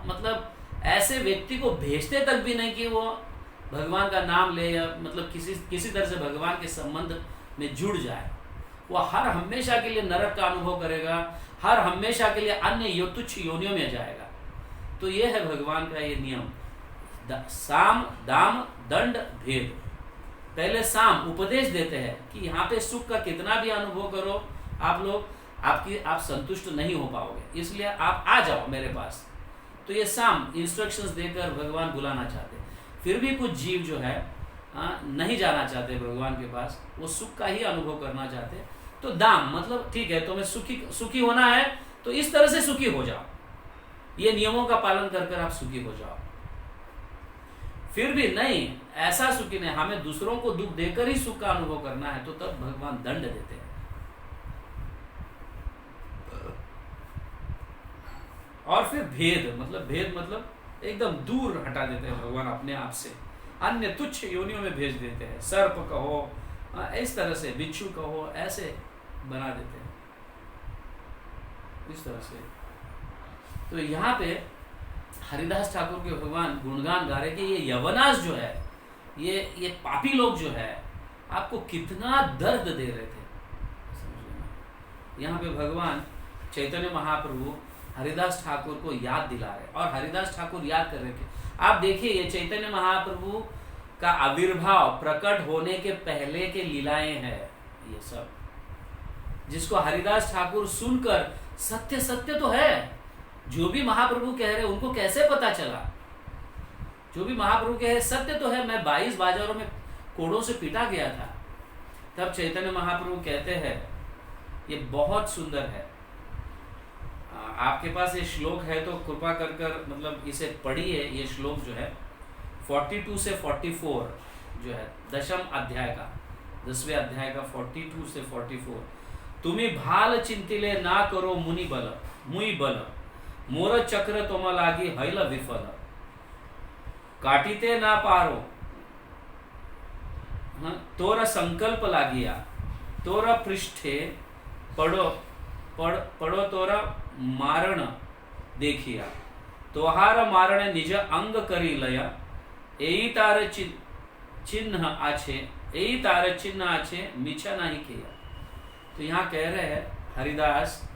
मतलब ऐसे व्यक्ति को भेजते तक भी नहीं कि वो भगवान का नाम ले या मतलब किसी तरह से भगवान के संबंध में जुड़ जाए। वो हर हमेशा के लिए नरक का अनुभव करेगा, हर हमेशा के लिए अन्य तुच्छ योनियों में जाएगा। तो ये है भगवान का ये नियम, साम, दाम, दंड, भेद। पहले साम उपदेश देते हैं कि यहाँ पे सुख का कितना भी अनुभव करो आप लोग, आप संतुष्ट नहीं हो पाओगे, इसलिए आप आ जाओ मेरे पास। तो ये साम इंस्ट्रक्शंस देकर भगवान बुलाना चाहते हैं। फिर भी कुछ जीव जो है नहीं जाना चाहते भगवान के पास, वो सुख का ही अनुभव करना चाहते। तो दाम मतलब ठीक है तुम्हें सुखी होना है तो इस तरह से सुखी हो जाओ, ये नियमों का पालन कर आप सुखी हो जाओ। फिर भी नहीं, ऐसा सुखी नहीं, हमें दूसरों को दुख देकर ही सुख का अनुभव करना है, तो तब भगवान दंड देते हैं। और फिर भेद मतलब एकदम दूर हटा देते हैं भगवान अपने आप से, अन्य तुच्छ योनियों में भेज देते हैं। सर्प कहो, इस तरह से बिच्छू कहो, ऐसे बना देते हैं इस तरह से। तो यहाँ पे हरिदास ठाकुर के भगवान गुणगान गा रहे कि ये यवनास जो है, ये पापी लोग जो है, आपको कितना दर्द दे रहे थे। यहाँ पे भगवान चैतन्य महाप्रभु हरिदास ठाकुर को याद दिला रहे, और हरिदास ठाकुर याद कर रहे थे। आप देखिए, ये चैतन्य महाप्रभु का आविर्भाव प्रकट होने के पहले के लीलाएं हैं ये सब, जिसको हरिदास ठाकुर सुनकर सत्य सत्य तो है, जो भी महाप्रभु कह रहे उनको कैसे पता चला? जो भी महाप्रभु कह रहे सत्य तो है। मैं 22 बाजारों में कोड़ों से पीटा गया था, तब चैतन्य महाप्रभु कहते हैं, ये बहुत सुंदर है, आपके पास ये श्लोक है तो कृपा कर मतलब इसे पढ़िए। ये श्लोक जो है 42 से 44 जो है दशम अध्याय का, 10वें अध्याय का 42 से 44। तुम्हें भाल चिंतिले ना करो मुनि बल मुई बल, मोर चक्र तुम लागी हैल विफल, काटिते ना पारो तोरा संकल्प लागिया, तोरा पृष्ठे पड़ो तोरा मारण देखिया, तोहार मारण निज अंग करी लया, एई तार चिन्ह आछे, एई तार चिन्ह आछे मिछा नहीं किया। तो यहाँ कह रहे हैं हरिदास,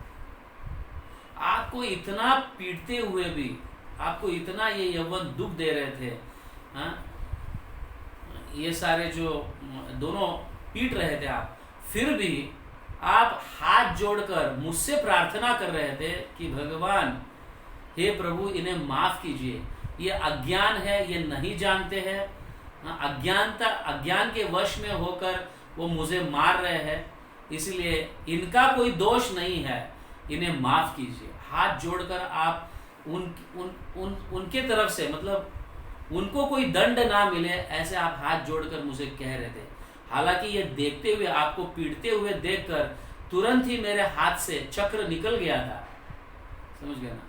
आपको इतना पीटते हुए भी, आपको इतना ये यवन दुख दे रहे थे, हाँ, ये सारे जो दोनों पीट रहे थे आप, फिर भी आप हाथ जोड़कर मुझसे प्रार्थना कर रहे थे कि भगवान हे प्रभु इन्हें माफ कीजिए, ये अज्ञान है, ये नहीं जानते हैं, अज्ञान के वश में होकर वो मुझे मार रहे हैं, इसलिए इनका कोई दोष नहीं है, इन्हें माफ कीजिए। हाथ जोड़कर आप उनके तरफ से, मतलब उनको कोई दंड ना मिले, ऐसे आप हाथ जोड़कर मुझे कह रहे थे। हालांकि ये देखते हुए, आपको पीटते हुए देखकर तुरंत ही मेरे हाथ से चक्र निकल गया था, समझ गया ना,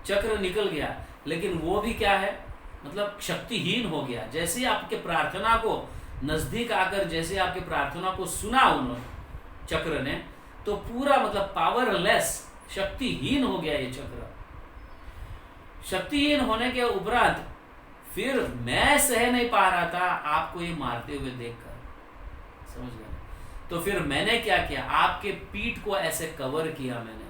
चक्र निकल गया, लेकिन वो भी क्या है, मतलब शक्तिहीन हो गया। जैसे ही आपके प्रार्थना को नजदीक आकर, जैसे आपके प्रार्थना को सुना उन्होंने चक्र ने, तो पूरा मतलब पावरलेस, शक्तिहीन हो गया ये चक्र। शक्तिहीन होने के उपरांत फिर मैं सह नहीं पा रहा था आपको ये मारते हुए देखकर, समझ गए। तो फिर मैंने क्या किया, आपके पीठ को ऐसे कवर किया, मैंने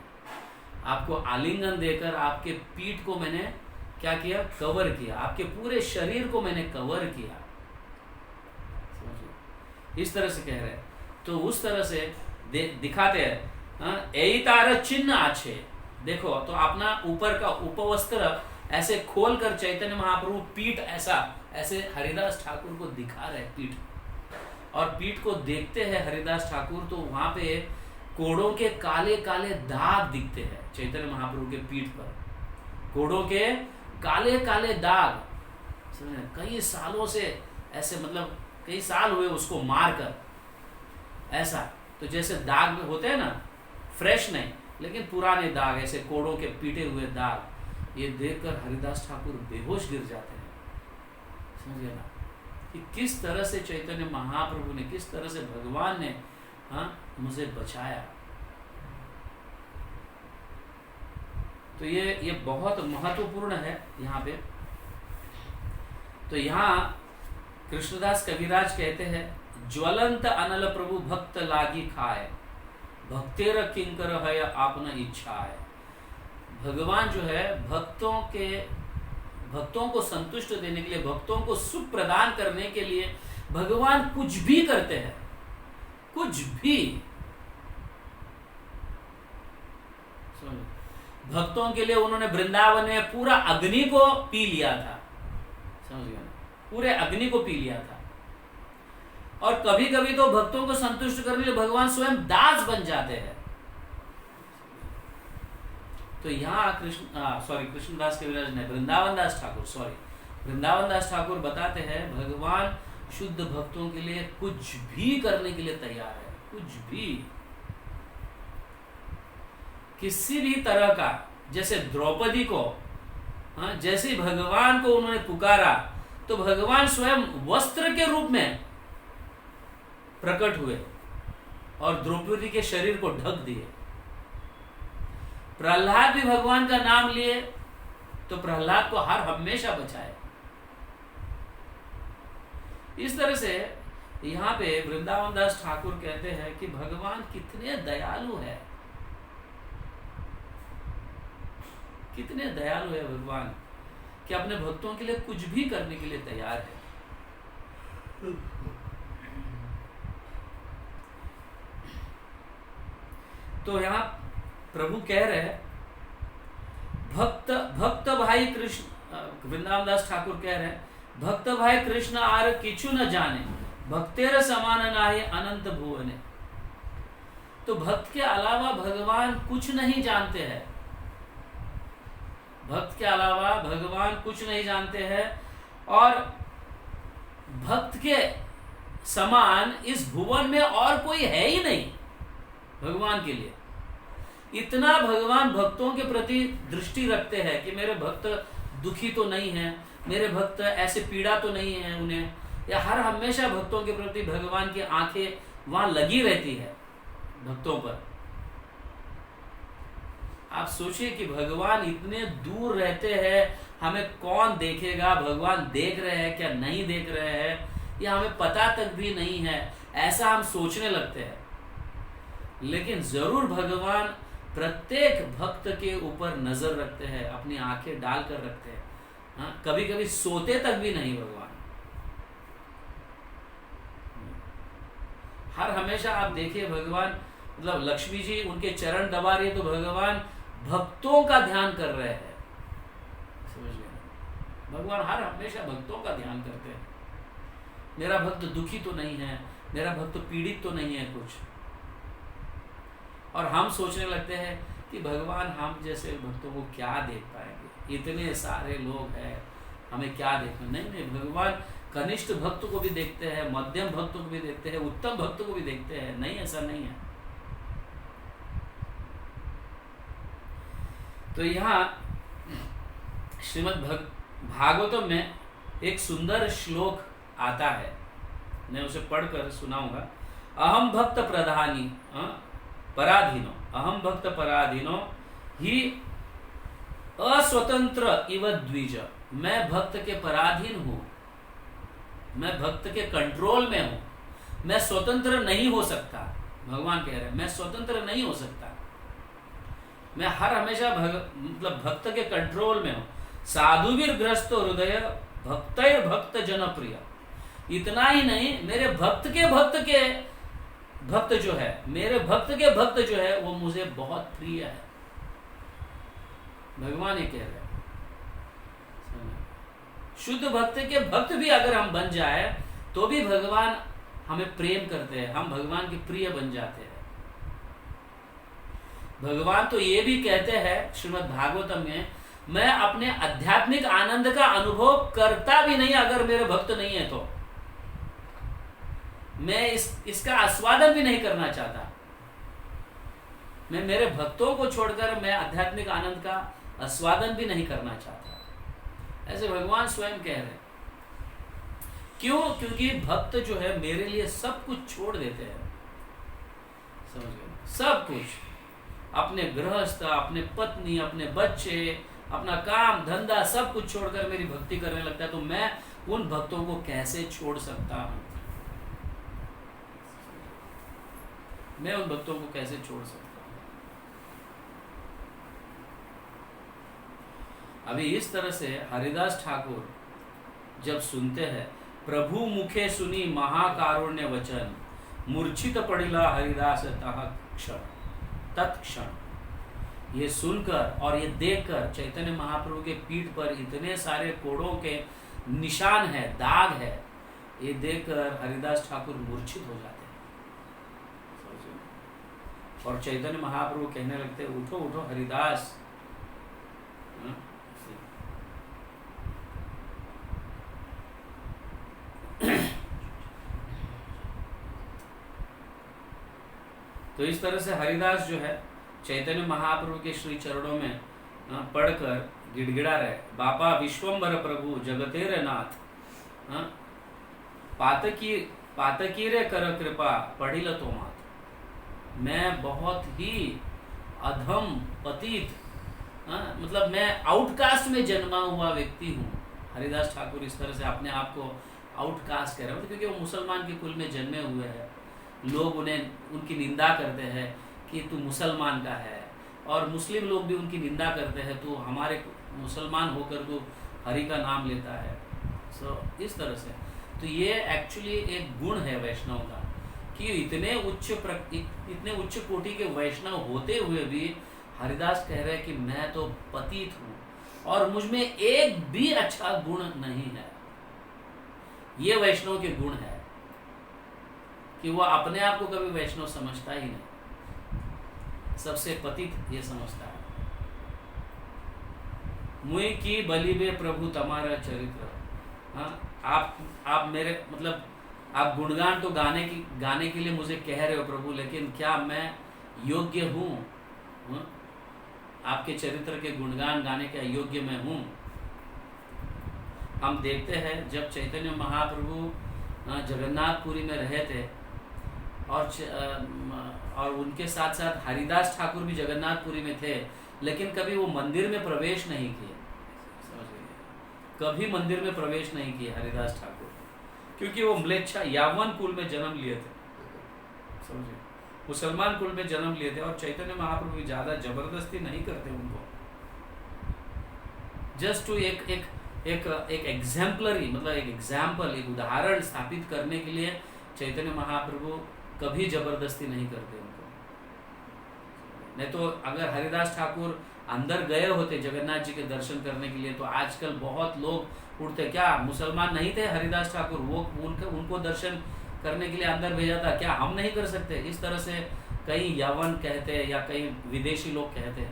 आपको आलिंगन देकर आपके पीठ को मैंने क्या किया, कवर किया, आपके पूरे शरीर को मैंने कवर किया, समझ गए। इस तरह से कह रहे हैं, तो उस तरह से दिखाते हैं, यही तार चिन्ह आछे, देखो तो अपना ऊपर का उपवस्त्र ऐसे खोलकर चैतन्य महाप्रभु पीठ ऐसे हरिदास ठाकुर को दिखा रहे पीठ, और पीठ को देखते हैं हरिदास ठाकुर, तो वहां पे कोड़ों के काले काले दाग दिखते हैं चैतन्य महाप्रभु के पीठ पर, कोड़ों के काले काले दाग, कई सालों से ऐसे, मतलब कई साल हुए उसको मारकर, ऐसा तो जैसे दाग में होते हैं ना, फ्रेश नहीं लेकिन पुराने दाग, ऐसे कोड़ों के पीटे हुए दाग, ये देखकर हरिदास ठाकुर बेहोश गिर जाते हैं, समझिए ना, कि किस तरह से चैतन्य महाप्रभु ने, किस तरह से भगवान ने मुझे बचाया। तो ये बहुत महत्वपूर्ण है यहाँ पे। तो यहाँ कृष्णदास कविराज कहते हैं, ज्वलंत अनल प्रभु भक्त लागी खाए, भक्तेर किंकर है आपन इच्छा है। भगवान जो है भक्तों को संतुष्ट देने के लिए, भक्तों को सुख प्रदान करने के लिए भगवान कुछ भी करते हैं, कुछ भी। भक्तों के लिए उन्होंने वृंदावन में पूरा अग्नि को पी लिया था, समझ गए, पूरे अग्नि को पी लिया था। और कभी कभी तो भक्तों को संतुष्ट करने के लिए भगवान स्वयं दास बन जाते हैं। तो यहाँ कृष्णदास कविराज ने, वृंदावन दास ठाकुर वृंदावन दास ठाकुर बताते हैं भगवान शुद्ध भक्तों के लिए कुछ भी करने के लिए तैयार है, कुछ भी, किसी भी तरह का। जैसे द्रौपदी को, जैसे ही भगवान को उन्होंने पुकारा तो भगवान स्वयं वस्त्र के रूप में प्रकट हुए और द्रौपदी के शरीर को ढक दिए। प्रहलाद भी भगवान का नाम लिए तो प्रहलाद को हर हमेशा बचाए। इस तरह से यहाँ पे वृंदावन दास ठाकुर कहते हैं कि भगवान कितने दयालु है, कितने दयालु है भगवान कि अपने भक्तों के लिए कुछ भी करने के लिए तैयार है। तो यहाँ प्रभु कह रहे हैं भक्त भाई कृष्ण, वृंदावन दास ठाकुर कह रहे हैं भक्त भाई कृष्ण आर किछु न जाने, भक्तेर समान नाहि अनंत भुवने। तो भक्त के अलावा भगवान कुछ नहीं जानते हैं, भक्त के अलावा भगवान कुछ नहीं जानते हैं, और भक्त के समान इस भुवन में और कोई है ही नहीं भगवान के लिए। इतना भगवान भक्तों के प्रति दृष्टि रखते हैं कि मेरे भक्त दुखी तो नहीं है, मेरे भक्त ऐसे पीड़ा तो नहीं है उन्हें, या हर हमेशा भक्तों के प्रति भगवान की आंखें वहां लगी रहती है भक्तों पर। आप सोचिए कि भगवान इतने दूर रहते हैं, हमें कौन देखेगा, भगवान देख रहे हैं क्या नहीं देख रहे हैं, या हमें पता तक भी नहीं है, ऐसा हम सोचने लगते हैं। लेकिन जरूर भगवान प्रत्येक भक्त के ऊपर नजर रखते हैं, अपनी आंखें डालकर रखते हैं। कभी कभी सोते तक भी नहीं भगवान, हर हमेशा आप देखिए भगवान, मतलब लक्ष्मी जी उनके चरण दबा रही है तो भगवान भक्तों का ध्यान कर रहे हैं, समझ गए। भगवान हर हमेशा भक्तों का ध्यान करते हैं, मेरा भक्त दुखी तो नहीं है, मेरा भक्त पीड़ित तो नहीं है कुछ। और हम सोचने लगते हैं कि भगवान हम जैसे भक्तों को क्या देख पाएंगे, इतने सारे लोग हैं, हमें क्या देखना। नहीं नहीं, भगवान कनिष्ठ भक्त को भी देखते हैं, मध्यम भक्त को भी देखते हैं, उत्तम भक्त को भी देखते हैं। नहीं, ऐसा नहीं है। तो यहाँ श्रीमद् भागवतम में एक सुंदर श्लोक आता है, मैं उसे पढ़कर सुनाऊंगा। अहम भक्त प्रधानी पराधीनो, अहम भक्त पराधीनो ही अस्वतंत्र इव द्विज। मैं भक्त के पराधीन हूं, मैं भक्त के कंट्रोल में हूं, मैं स्वतंत्र नहीं हो सकता। भगवान कह रहे हैं मैं स्वतंत्र नहीं हो सकता, मैं हर हमेशा मतलब भक्त के कंट्रोल में हूं। साधुवीर ग्रस्त हृदय भक्त भक्त जनप्रिय। इतना ही नहीं, मेरे भक्त के भक्त जो है, मेरे भक्त के भक्त जो है वो मुझे बहुत प्रिय है। भगवान ये कह रहे हैं शुद्ध भक्त के भक्त भी अगर हम बन जाए तो भी भगवान हमें प्रेम करते हैं, हम भगवान के प्रिय बन जाते हैं। भगवान तो ये भी कहते हैं श्रीमद् भागवतम में, मैं अपने आध्यात्मिक आनंद का अनुभव करता भी नहीं अगर मेरे भक्त नहीं है तो, मैं इसका आस्वादन भी नहीं करना चाहता। मैं मेरे भक्तों को छोड़कर मैं आध्यात्मिक आनंद का आस्वादन भी नहीं करना चाहता। ऐसे भगवान स्वयं कह रहे हैं। क्यों? क्योंकि भक्त जो है मेरे लिए सब कुछ छोड़ देते हैं, समझ गए? सब कुछ, अपने गृहस्थ, अपने पत्नी, अपने बच्चे, अपना काम धंधा सब कुछ छोड़कर मेरी भक्ति करने लगता है। तो मैं उन भक्तों को कैसे छोड़ सकता हूं? मैं उन भक्तों को कैसे छोड़ सकता हूं? अभी इस तरह से हरिदास ठाकुर जब सुनते हैं, प्रभु मुखे सुनी महाकारुण्य वचन, मूर्छित पड़िला हरिदास तत्क्षण। ये सुनकर और ये देखकर चैतन्य महाप्रभु के पीठ पर इतने सारे कोड़ों के निशान है, दाग है, ये देखकर हरिदास ठाकुर मूर्छित हो जाते हैं। और चैतन्य महाप्रभु कहने लगते, उठो उठो हरिदास। तो इस तरह से हरिदास जो है चैतन्य महाप्रभु के श्री चरणों में पढ़कर गिड़गिड़ा रहे, बापा विश्वम्भर प्रभु जगतेर नाथ, पातकी रे कर कृपा पढ़िल तो मात। मैं बहुत ही अधम पतित, मतलब मैं आउटकास्ट में जन्मा हुआ व्यक्ति हूँ। हरिदास ठाकुर इस तरह से अपने आप को आउटकास्ट कह रहे हैं, क्योंकि वो मुसलमान के कुल में जन्मे हुए हैं। लोग उनकी निंदा करते हैं कि तू मुसलमान का है, और मुस्लिम लोग भी उनकी निंदा करते हैं, तो हमारे मुसलमान होकर तो हरि का नाम लेता है। इस तरह से तो ये एक्चुअली एक गुण है वैष्णव का, कि इतने उच्च कोटि के वैष्णव होते हुए भी हरिदास कह रहे हैं कि मैं तो पतित हूँ और मुझ में एक भी अच्छा गुण नहीं है। ये वैष्णव के गुण है कि वो अपने आप को कभी वैष्णव समझता ही नहीं, सबसे पतित ये समझता है। मुई की बलिबे प्रभु तुम्हारा चरित्र। आप मेरे मतलब आप गुणगान तो गाने के लिए मुझे कह रहे हो प्रभु, लेकिन क्या मैं योग्य हूँ आपके चरित्र के गुणगान गाने के योग्य मैं हूँ? हम देखते हैं जब चैतन्य महाप्रभु जगन्नाथपुरी में रहे थे और उनके साथ साथ हरिदास ठाकुर भी जगन्नाथपुरी में थे, लेकिन कभी वो मंदिर में प्रवेश नहीं किए। समझ गए? कभी मंदिर में प्रवेश नहीं किए हरिदास ठाकुर, क्योंकि वो म्लेच्छा यावन कुल में जन्म लिए थे। समझे? मुसलमान कुल में जन्म लिए थे, और चैतन्य महाप्रभु भी ज्यादा जबरदस्ती नहीं करते उनको। जस्ट टू एक एग्जाम्पलरी, मतलब एक एग्जाम्पल, एक उदाहरण स्थापित करने के लिए चैतन्य महाप्रभु कभी जबरदस्ती नहीं करते उनको। नहीं तो अगर हरिदास ठाकुर अंदर गए होते जगन्नाथ जी के दर्शन करने के लिए, तो आजकल बहुत लोग उठते। क्या मुसलमान नहीं थे हरिदास ठाकुर? वो उनको दर्शन करने के लिए अंदर भेजा था, क्या हम नहीं कर सकते? इस तरह से कई यवन कहते या कई विदेशी लोग कहते।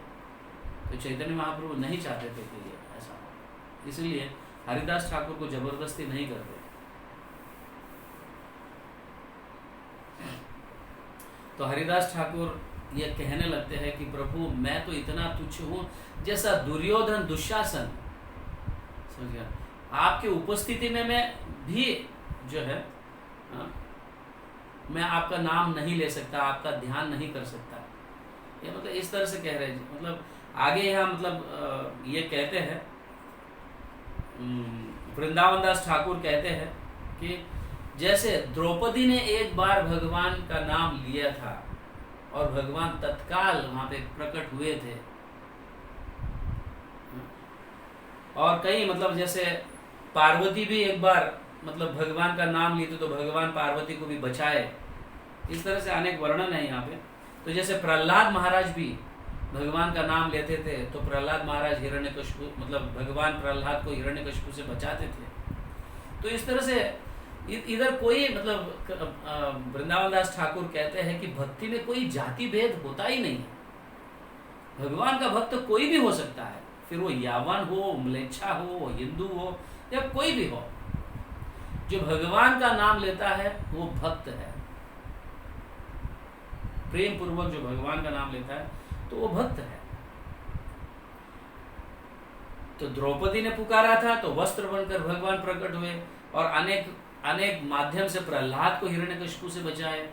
तो चैतन्य महाप्रभु नहीं चाहते थे कि ये ऐसा हो, इसलिए हरिदास ठाकुर को जबरदस्ती नहीं करते। तो हरिदास ठाकुर ये कहने लगते हैं कि प्रभु मैं तो इतना तुच्छ हूँ जैसा दुर्योधन दुशासन। समझ गया? आपकी उपस्थिति में मैं भी जो है मैं आपका नाम नहीं ले सकता, आपका ध्यान नहीं कर सकता। ये मतलब इस तरह से कह रहे हैं। मतलब आगे यहाँ मतलब ये कहते हैं, वृंदावन दास ठाकुर कहते हैं कि जैसे द्रौपदी ने एक बार भगवान का नाम लिया था और भगवान तत्काल वहां पे प्रकट हुए थे, और कई मतलब जैसे पार्वती भी एक बार मतलब भगवान का नाम लिए थे तो भगवान पार्वती को भी बचाए। इस तरह से अनेक वर्णन है यहाँ पे। तो जैसे प्रहलाद महाराज भी भगवान का नाम लेते थे तो प्रहलाद महाराज हिरण्यकशिपु, मतलब भगवान प्रहलाद को हिरण्यकशिपु से बचाते थे। तो इस तरह से इधर कोई मतलब वृंदावन दास ठाकुर कहते हैं कि भक्ति में कोई जाति भेद होता ही नहीं है। भगवान का भक्त कोई भी हो सकता है, फिर वो यावन हो, म्लेच्छा हो, हिंदू हो या कोई भी हो। जो भगवान का नाम लेता है वो भक्त है, प्रेम पूर्वक जो भगवान का नाम लेता है तो वो भक्त है। तो द्रौपदी ने पुकारा था तो वस्त्र बनकर भगवान प्रकट हुए, और अनेक माध्यम से प्रहलाद को हिरण्यकशिपु से बचाए।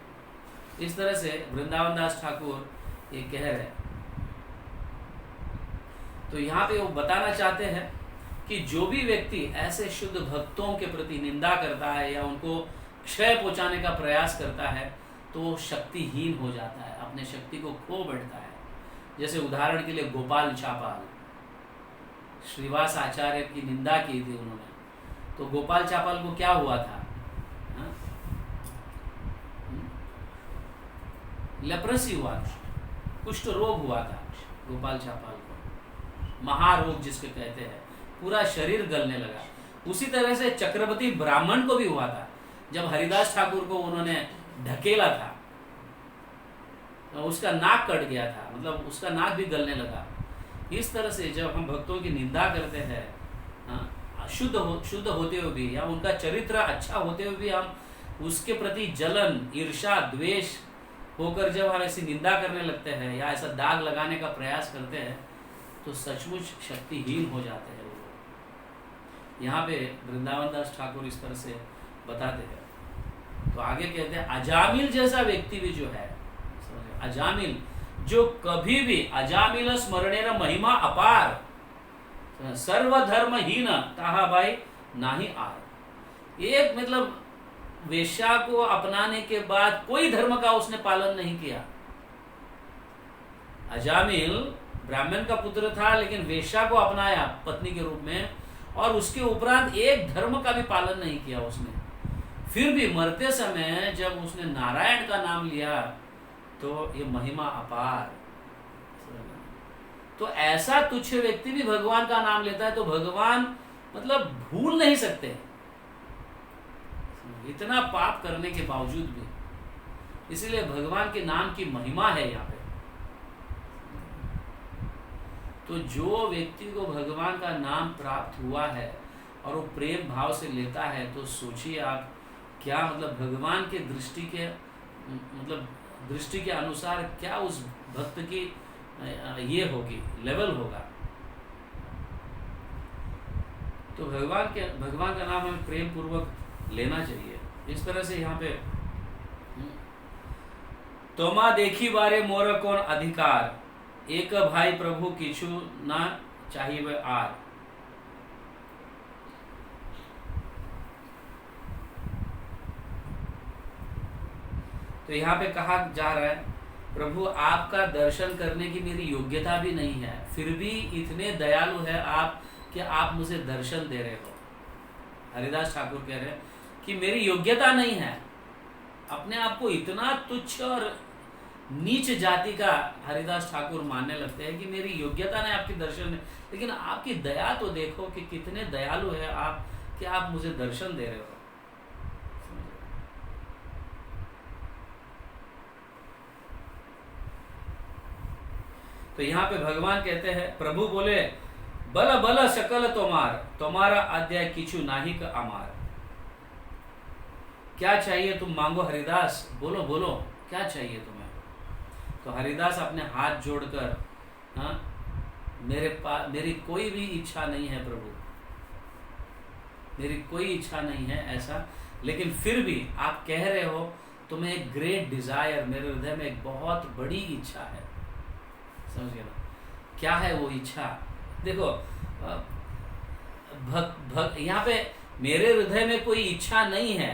इस तरह से वृंदावन दास ठाकुर ये कह रहे हैं। तो यहाँ पे वो बताना चाहते हैं कि जो भी व्यक्ति ऐसे शुद्ध भक्तों के प्रति निंदा करता है या उनको क्षय पहुंचाने का प्रयास करता है तो वो शक्तिहीन हो जाता है, अपने शक्ति को खो बैठता है। जैसे उदाहरण के लिए गोपाल चापाल, श्रीवास आचार्य की निंदा की थी उन्होंने, तो गोपाल चापाल को क्या हुआ था? लेप्रेसी हुआ था, कुष्ठ रोग हुआ था गोपाल चापाल को, महारोग जिसके कहते हैं, पूरा शरीर गलने लगा। उसी तरह से चक्रवर्ती ब्राह्मण को भी हुआ था। जब हरिदास ठाकुर को उन्होंने ढकेला था तो उसका नाक कट गया था, मतलब उसका नाक भी गलने लगा। इस तरह से जब हम भक्तों की निंदा करते हैं, शुद्ध होते हुए भी या उनका चरित्र अच्छा होते हुए भी हम उसके प्रति जलन, ईर्ष्या, द्वेष होकर जब हम ऐसी निंदा करने लगते हैं या ऐसा दाग लगाने का प्रयास करते हैं तो सचमुच शक्तिहीन हो जाते हैं वो लोग। यहाँ पे वृंदावन दास ठाकुर इस तरह से बताते हैं। तो आगे कहते हैं अजामिल जैसा व्यक्ति भी जो है, अजामिल जो कभी भी अजामिल स्मरणेन महिमा अपार सर्वधर्महीन ताहा भाई नाही आर। एक मतलब वेश्या को अपनाने के बाद कोई धर्म का उसने पालन नहीं किया। अजामिल ब्राह्मण का पुत्र था लेकिन वेश्या को अपनाया पत्नी के रूप में, और उसके उपरांत एक धर्म का भी पालन नहीं किया उसने। फिर भी मरते समय जब उसने नारायण का नाम लिया तो ये महिमा अपार। तो ऐसा तुच्छ व्यक्ति भी भगवान का नाम लेता है तो भगवान मतलब भूल नहीं सकते इतना पाप करने के बावजूद भी। इसलिए भगवान के नाम की महिमा है यहाँ पे। तो जो व्यक्ति को भगवान का नाम प्राप्त हुआ है और वो प्रेम भाव से लेता है तो सोचिए आप क्या मतलब भगवान के दृष्टि के मतलब दृष्टि के अनुसार क्या उस भक्त की ये होगी, लेवल होगा। तो भगवान का नाम हमें प्रेम पूर्वक लेना चाहिए। इस तरह से यहाँ पे तोमा देखी बारे मोर कौन अधिकार, एक भाई प्रभु किछु ना चाहिए वह आर। तो यहाँ पे कहा जा रहा है प्रभु आपका दर्शन करने की मेरी योग्यता भी नहीं है, फिर भी इतने दयालु है आप कि आप मुझे दर्शन दे रहे हो। हरिदास ठाकुर कह रहे हैं कि मेरी योग्यता नहीं है। अपने आप को इतना तुच्छ और नीच जाति का हरिदास ठाकुर मानने लगते हैं कि मेरी योग्यता नहीं आपकी दर्शन में, लेकिन आपकी दया तो देखो कि कितने दयालु है आप कि आप मुझे दर्शन दे रहे हो। तो यहाँ पे भगवान कहते हैं, प्रभु बोले बल बल सकल तोमार, तुम्हारा अध्याय किचु नाहिक अमार। क्या चाहिए तुम मांगो हरिदास, बोलो बोलो क्या चाहिए तुम्हें। तो हरिदास अपने हाथ जोड़कर, हाँ मेरी कोई भी इच्छा नहीं है प्रभु, मेरी कोई इच्छा नहीं है ऐसा, लेकिन फिर भी आप कह रहे हो तुम्हें एक ग्रेट डिजायर, मेरे हृदय में एक बहुत बड़ी इच्छा है। समझ गए ना, क्या है वो इच्छा। देखो यहाँ पे मेरे हृदय में कोई इच्छा नहीं है,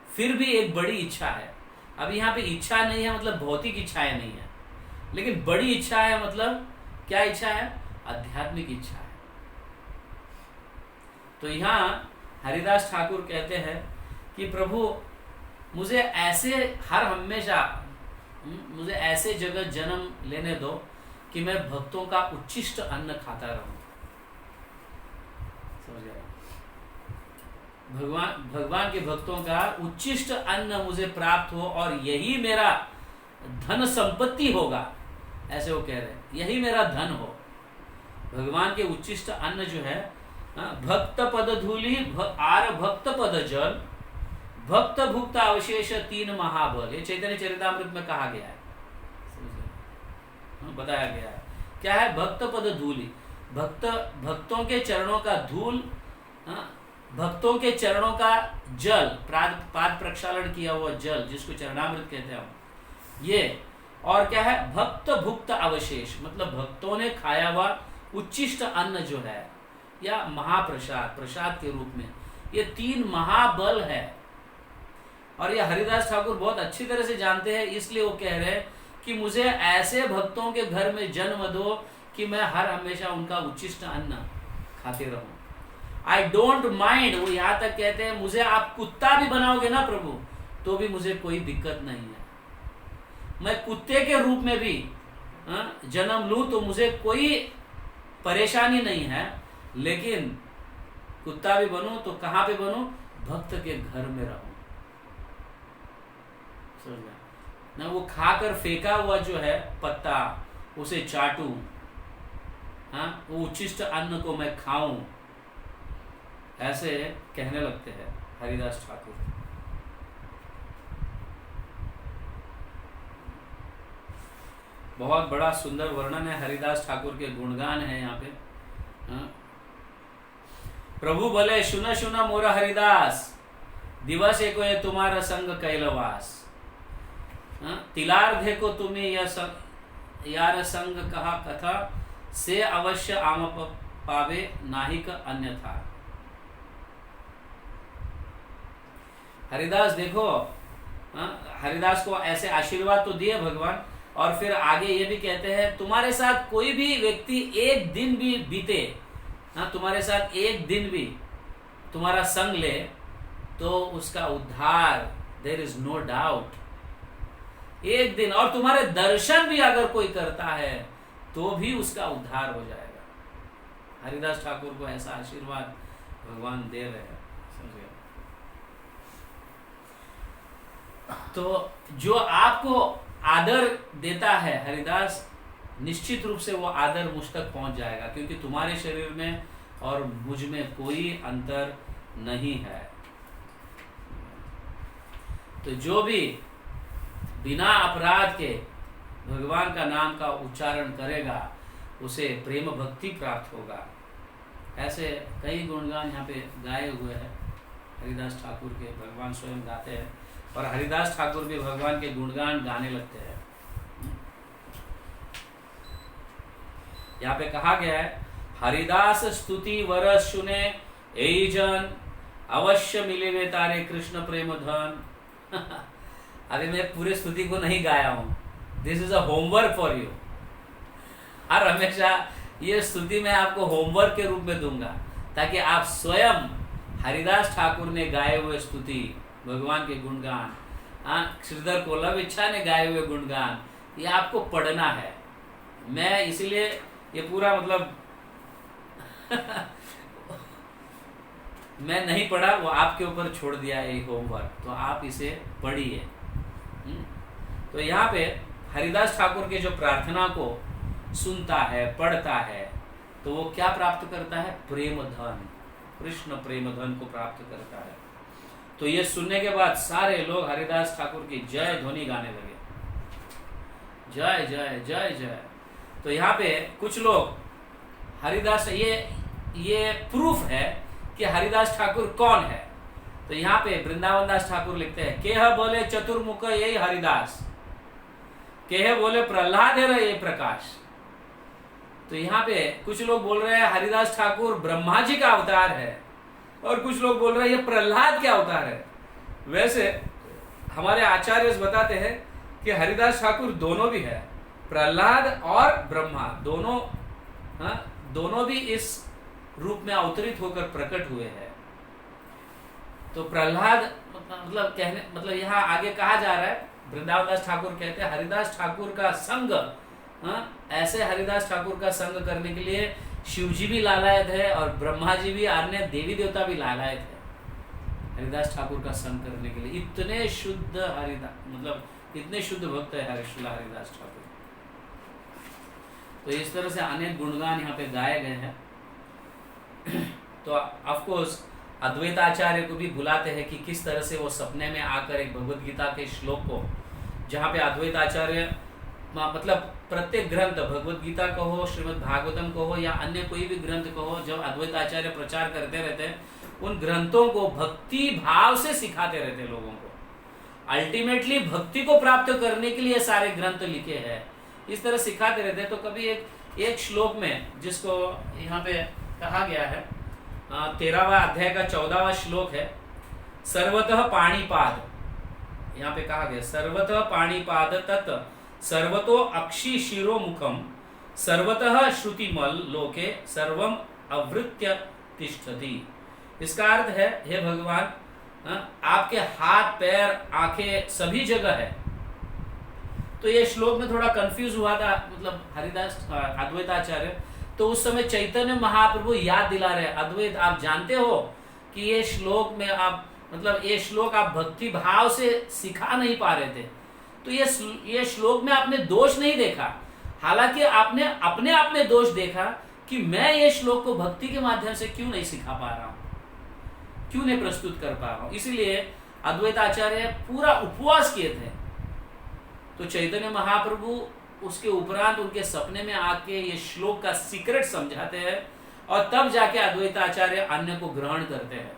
फिर भी एक बड़ी इच्छा है। अब यहाँ पे इच्छा नहीं है मतलब भौतिक इच्छाएं नहीं है, लेकिन बड़ी इच्छा है मतलब क्या इच्छा है, आध्यात्मिक इच्छा है। तो यहाँ हरिदास ठाकुर कहते हैं कि प्रभु मुझे ऐसे हमेशा मुझे ऐसे जगह जन्म लेने दो कि मैं भक्तों का उच्छिष्ट अन्न खाता रहूं। समझ गया, भगवान के भक्तों का उच्छिष्ट अन्न मुझे प्राप्त हो और यही मेरा धन संपत्ति होगा, ऐसे वो कह रहे हैं, यही मेरा धन हो। भगवान के उच्छिष्ट अन्न जो है, भक्त पद धूलि आर भक्त पद जल, भक्त भुक्त अवशेष तीन महाबल। ये चैतन्य चरितामृत में कहा गया है, बताया गया है। क्या है, भक्त पद धूलि, भक्तों के चरणों का धूल, भक्तों के चरणों का जल, पाद प्रक्षालन किया हुआ जल जिसको चरणामृत कहते हैं हम, ये। और क्या है, भक्त भुक्त अवशेष, मतलब भक्तों ने खाया हुआ उच्छिष्ट अन्न जो है, या महाप्रसाद, प्रसाद के रूप में, ये तीन महाबल है। और ये हरिदास ठाकुर बहुत अच्छी तरह से जानते हैं, इसलिए वो कह रहे हैं कि मुझे ऐसे भक्तों के घर में जन्म दो कि मैं हर हमेशा उनका उच्छिष्ट अन्न खाते रहूं। आई डोंट माइंड, वो यहाँ तक कहते हैं मुझे आप कुत्ता भी बनाओगे ना प्रभु तो भी मुझे कोई दिक्कत नहीं है, मैं कुत्ते के रूप में भी जन्म लूं तो मुझे कोई परेशानी नहीं है, लेकिन कुत्ता भी बनूं तो कहाँ पे बनूं, भक्त के घर में रहूं। ना वो खाकर फेंका हुआ जो है पत्ता उसे चाटूं, हाँ वो उच्छिष्ट अन्न को मैं खाऊं, ऐसे कहने लगते हैं हरिदास ठाकुर। बहुत बड़ा सुंदर वर्णन है, हरिदास ठाकुर के गुणगान है यहाँ पे। हाँ? प्रभु बोले सुन सुन मोर हरिदास, दिवस एको ये तुम्हारा संग कैलवास। तिलार्धे को तुम्हें यार संग कहा कथा, से अवश्य आम पावे नाहिक अन्यथा। हरिदास देखो, हरिदास को ऐसे आशीर्वाद तो दिए भगवान, और फिर आगे ये भी कहते हैं तुम्हारे साथ कोई भी व्यक्ति एक दिन भी बीते, तुम्हारे साथ एक दिन भी तुम्हारा संग ले तो उसका उद्धार, देयर इज नो डाउट। एक दिन, और तुम्हारे दर्शन भी अगर कोई करता है तो भी उसका उद्धार हो जाएगा। हरिदास ठाकुर को ऐसा आशीर्वाद भगवान दे रहे हैं, समझे। तो जो आपको आदर देता है हरिदास, निश्चित रूप से वो आदर मुझ तक पहुंच जाएगा, क्योंकि तुम्हारे शरीर में और मुझ में कोई अंतर नहीं है। तो जो भी बिना अपराध के भगवान का नाम का उच्चारण करेगा उसे प्रेम भक्ति प्राप्त होगा। ऐसे कई गुणगान यहाँ पे गाए हुए हैं हरिदास ठाकुर के, भगवान स्वयं गाते हैं, और हरिदास ठाकुर भी भगवान के गुणगान गाने लगते हैं। यहाँ पे कहा गया है, हरिदास स्तुति वरस सुने एई जन, अवश्य मिले वे तारे कृष्ण प्रेम धन। अभी मैं पूरे स्तुति को नहीं गाया हूं, this is a homework for you. और हमेशा ये स्तुति मैं आपको होमवर्क के रूप में दूंगा, ताकि आप स्वयं हरिदास ठाकुर ने गाए हुए स्तुति, भगवान के गुणगान, श्रीधर कोलविच्छा ने गाए हुए गुणगान, ये आपको पढ़ना है। मैं इसलिए ये पूरा मतलब मैं नहीं पढ़ा, वो आपके ऊपर छोड़ दिया है ये होमवर्क, तो आप इसे पढ़िए। तो यहाँ पे हरिदास ठाकुर के जो प्रार्थना को सुनता है, पढ़ता है, तो वो क्या प्राप्त करता है? प्रेम धन, कृष्ण प्रेम धन को प्राप्त करता है। तो ये सुनने के बाद सारे लोग हरिदास ठाकुर की जय ध्वनि गाने लगे, जय जय जय जय। तो यहाँ पे कुछ लोग हरिदास, ये प्रूफ है कि हरिदास ठाकुर कौन है। तो यहाँ पे वृंदावन दास ठाकुर लिखते हैं, केह बोले चतुर्मुख यही हरिदास, केह बोले प्रहलाद है ये प्रकाश। तो यहाँ पे कुछ लोग बोल रहे हैं हरिदास ठाकुर ब्रह्मा जी का अवतार है, और कुछ लोग बोल रहे हैं ये प्रहलाद का अवतार है। वैसे हमारे आचार्य बताते हैं कि हरिदास ठाकुर दोनों भी है, प्रहलाद और ब्रह्मा दोनों, दोनों भी इस रूप में अवतरित होकर प्रकट हुए हैं। तो प्रहलाद मतलब यहाँ आगे कहा जा रहा है, वृंदावन दास ठाकुर कहते हैं हरिदास ठाकुर का संग, ऐसे हरिदास ठाकुर का संग करने के लिए शिव जी भी लालायत है, और ब्रह्मा जी भी, अन्य देवी देवता भी लालायत है हरिदास ठाकुर का संग करने के लिए। इतने शुद्ध हरिदास, इतने शुद्ध भक्त है हरिदास ठाकुर। तो इस तरह से अनेक गुणगान यहाँ पे गाए गए हैं। तो ऑफ कोर्स अद्वैताचार्य को भी बुलाते हैं कि किस तरह से वो सपने में आकर एक भगवद गीता के श्लोक को, जहाँ पे अद्वैताचार्य मतलब प्रत्येक ग्रंथ, भगवद गीता को हो, श्रीमद् भागवतम को हो, या अन्य कोई भी ग्रंथ को हो, जब अद्वैताचार्य प्रचार करते रहते हैं, उन ग्रंथों को भक्ति भाव से सिखाते रहते लोगों को। अल्टीमेटली भक्ति को प्राप्त करने के लिए सारे ग्रंथ लिखे हैं, इस तरह सिखाते रहते हैं। तो कभी एक श्लोक में, जिसको यहाँ पे कहा गया है 13वां अध्याय का 14वां श्लोक है, सर्वतः पाणिपाद, यहाँ पे कहा गया सर्वतः पाणिपाद तत् सर्वतो अक्षि शिरो मुखम सर्वतः श्रुतिमल लोके सर्वम अवृत्य तिष्ठति। इसका अर्थ है, हे भगवान, आपके हाथ पैर आंखें सभी जगह है। तो ये श्लोक में थोड़ा कंफ्यूज हुआ था, मतलब हरिदास अद्वैताचार्य, तो उस समय चैतन्य महाप्रभु याद दिला रहे, अद्वैत आप जानते हो कि ये श्लोक में आप, मतलब ये श्लोक आप भक्ति भाव से सिखा नहीं पा रहे थे। तो ये श्लोक में आपने दोष नहीं देखा, हालांकि आपने अपने आप में दोष देखा कि मैं ये श्लोक को भक्ति के माध्यम से क्यों नहीं सिखा पा रहा हूं, क्यों नहीं प्रस्तुत कर पा रहा हूं। इसलिए अद्वैताचार्य पूरा उपवास किए थे। तो चैतन्य महाप्रभु उसके उपरांत उनके सपने में आके ये श्लोक का सीक्रेट समझाते हैं और तब जाके अद्वैताचार्य अन्य को ग्रहण करते हैं।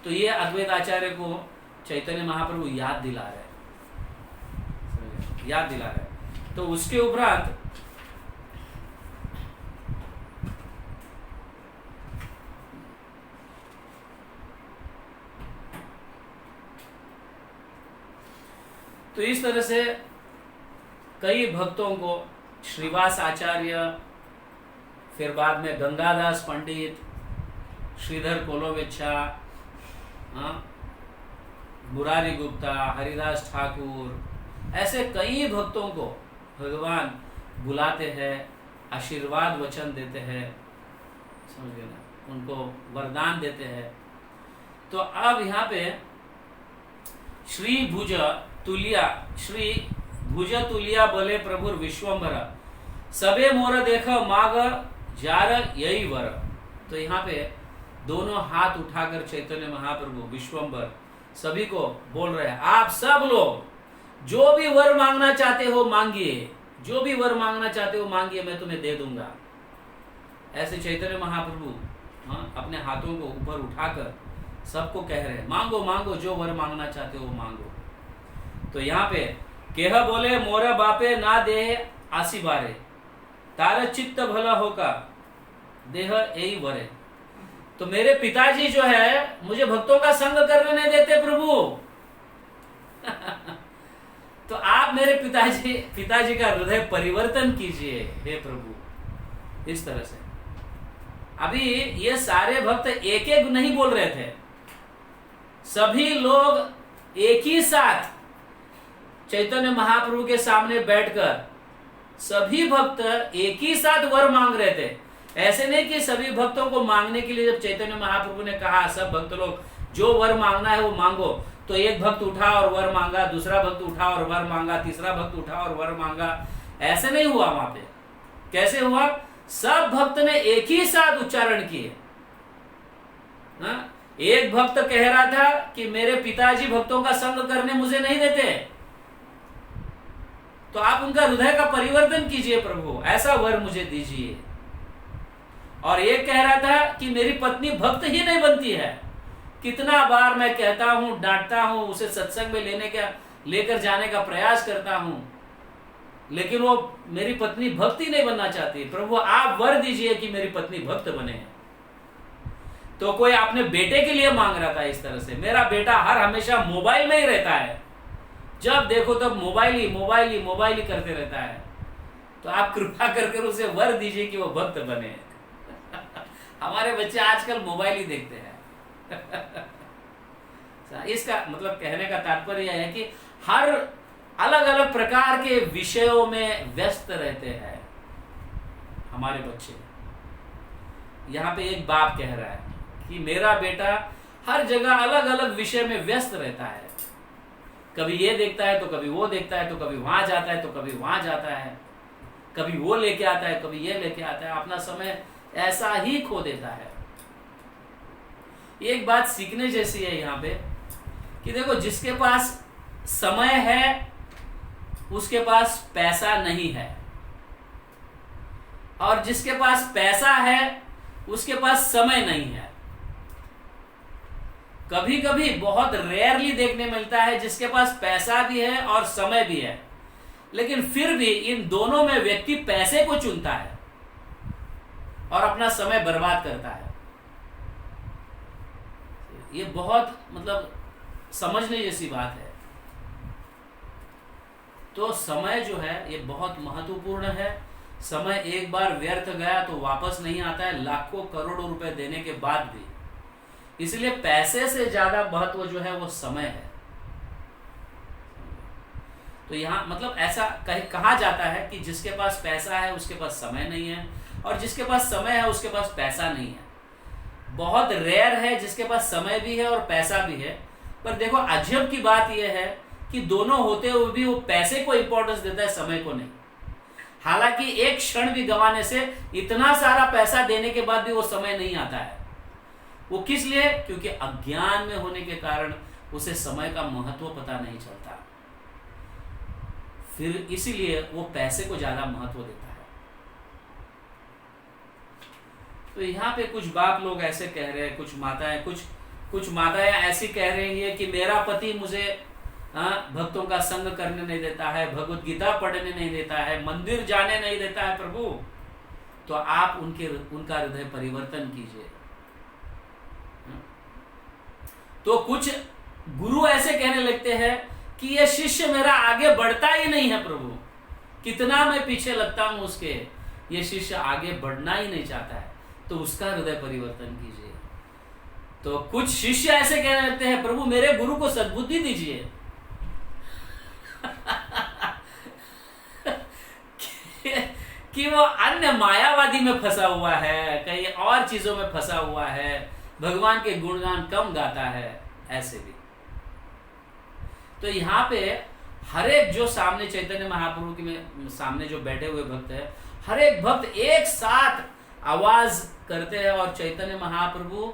तो ये अद्वैताचार्य को चैतन्य महाप्रभु याद दिला रहे हैं। तो उसके उपरांत तो इस तरह से कई भक्तों को श्रीवास आचार्य, फिर बाद में गंगादास पंडित, श्रीधर कोलोविच्छा, मुरारी गुप्ता, हरिदास ठाकुर, ऐसे कई भक्तों को भगवान बुलाते हैं, आशीर्वाद वचन देते हैं, समझ गए ना, उनको वरदान देते हैं। तो अब यहाँ पे श्री भुज तुलिया बोले प्रभु विश्वम्भर, सबे मोर देख माग जार यही वर। तो यहाँ पे दोनों हाथ उठाकर चैतन्य महाप्रभु विश्वम्भर सभी को बोल रहे हैं, आप सब लोग जो भी वर मांगना चाहते हो मांगिए, जो भी वर मांगना चाहते हो मांगिए, मैं तुम्हें दे दूंगा। ऐसे चैतन्य महाप्रभु अपने हाथों को ऊपर उठाकर सबको कह रहे हैं, मांगो मांगो, जो वर मांगना चाहते हो मांगो। तो यहाँ पे केह बोले मोरा बापे ना देह आसी बारे, तार चित्त भला होगा देह यही वरे। तो मेरे पिताजी जो है मुझे भक्तों का संग करने नहीं देते प्रभु। तो आप मेरे पिताजी का हृदय परिवर्तन कीजिए हे प्रभु। इस तरह से अभी ये सारे भक्त एक एक नहीं बोल रहे थे, सभी लोग एक ही साथ चैतन्य महाप्रभु के सामने बैठकर सभी भक्त एक ही साथ वर मांग रहे थे। ऐसे नहीं कि सभी भक्तों को मांगने के लिए जब चैतन्य महाप्रभु ने कहा सब भक्त लोग जो वर मांगना है वो मांगो, तो एक भक्त उठा और वर मांगा, दूसरा भक्त उठा और वर मांगा, तीसरा भक्त उठा और वर मांगा। ऐसे नहीं हुआ वहां पे। कैसे हुआ? सब भक्त ने एक ही साथ उच्चारण किए। एक भक्त कह रहा था कि मेरे पिताजी भक्तों का संग करने मुझे नहीं देते, तो आप उनका हृदय का परिवर्तन कीजिए प्रभु, ऐसा वर मुझे दीजिए। और एक कह रहा था कि मेरी पत्नी भक्त ही नहीं बनती है, कितना बार मैं कहता हूं, डांटता हूं, उसे सत्संग में लेकर जाने का प्रयास करता हूं, लेकिन वो मेरी पत्नी भक्त ही नहीं बनना चाहती। प्रभु आप वर दीजिए कि मेरी पत्नी भक्त बने। तो कोई अपने बेटे के लिए मांग रहा था इस तरह से, मेरा बेटा हर हमेशा मोबाइल में ही रहता है, जब देखो तब मोबाइल ही करते रहता है, तो आप कृपा करके उसे वर दीजिए कि वो भक्त बने। हमारे बच्चे आजकल मोबाइल ही देखते हैं। इसका मतलब कहने का तात्पर्य यह है कि हर अलग अलग प्रकार के विषयों में व्यस्त रहते हैं हमारे बच्चे। यहाँ पे एक बाप कह रहा है कि मेरा बेटा हर जगह अलग अलग विषय में व्यस्त रहता है, कभी ये देखता है तो कभी वो देखता है, तो कभी वहां जाता है तो कभी वहां जाता है, कभी वो लेके आता है कभी ये लेके आता है, अपना समय ऐसा ही खो देता है। एक बात सीखने जैसी है यहाँ पे कि देखो, जिसके पास समय है उसके पास पैसा नहीं है, और जिसके पास पैसा है उसके पास समय नहीं है। कभी कभी बहुत रेयरली देखने मिलता है जिसके पास पैसा भी है और समय भी है, लेकिन फिर भी इन दोनों में व्यक्ति पैसे को चुनता है और अपना समय बर्बाद करता है। ये बहुत मतलब समझने जैसी बात है। तो समय जो है ये बहुत महत्वपूर्ण है। समय एक बार व्यर्थ गया तो वापस नहीं आता है, लाखों करोड़ों रुपए देने के बाद भी। इसलिए पैसे से ज्यादा महत्व जो है वो समय है। तो यहाँ मतलब ऐसा कहा जाता है कि जिसके पास पैसा है उसके पास समय नहीं है, और जिसके पास समय है उसके पास पैसा नहीं है। बहुत रेयर है जिसके पास समय भी है और पैसा भी है। पर देखो, अजब की बात यह है कि दोनों होते हुए भी वो पैसे को इंपॉर्टेंस देता है, समय को नहीं। हालांकि एक क्षण भी गंवाने से इतना सारा पैसा देने के बाद भी वो समय नहीं आता है। वो किस लिए? क्योंकि अज्ञान में होने के कारण उसे समय का महत्व पता नहीं चलता। फिर इसीलिए वो पैसे को ज्यादा महत्व देता है। तो यहाँ पे कुछ बाप लोग ऐसे कह रहे हैं, कुछ माताएं ऐसी कह रही है कि मेरा पति मुझे भक्तों का संग करने नहीं देता है, भगवत गीता पढ़ने नहीं देता है, मंदिर जाने नहीं देता है प्रभु, तो आप उनका हृदय परिवर्तन कीजिए। तो कुछ गुरु ऐसे कहने लगते हैं कि ये शिष्य मेरा आगे बढ़ता ही नहीं है प्रभु, कितना मैं पीछे लगता हूं उसके, ये शिष्य आगे बढ़ना ही नहीं चाहता है, तो उसका हृदय परिवर्तन कीजिए। तो कुछ शिष्य ऐसे कहने लगते हैं प्रभु मेरे गुरु को सद्बुद्धि दीजिए कि वो अन्य मायावादी में फंसा हुआ है, कहीं और चीजों में फंसा हुआ है, भगवान के गुणगान कम गाता है, ऐसे भी। तो यहाँ पे हर एक जो सामने चैतन्य महाप्रभु के सामने जो बैठे हुए भक्त है, हर एक भक्त एक साथ आवाज करते हैं और चैतन्य महाप्रभु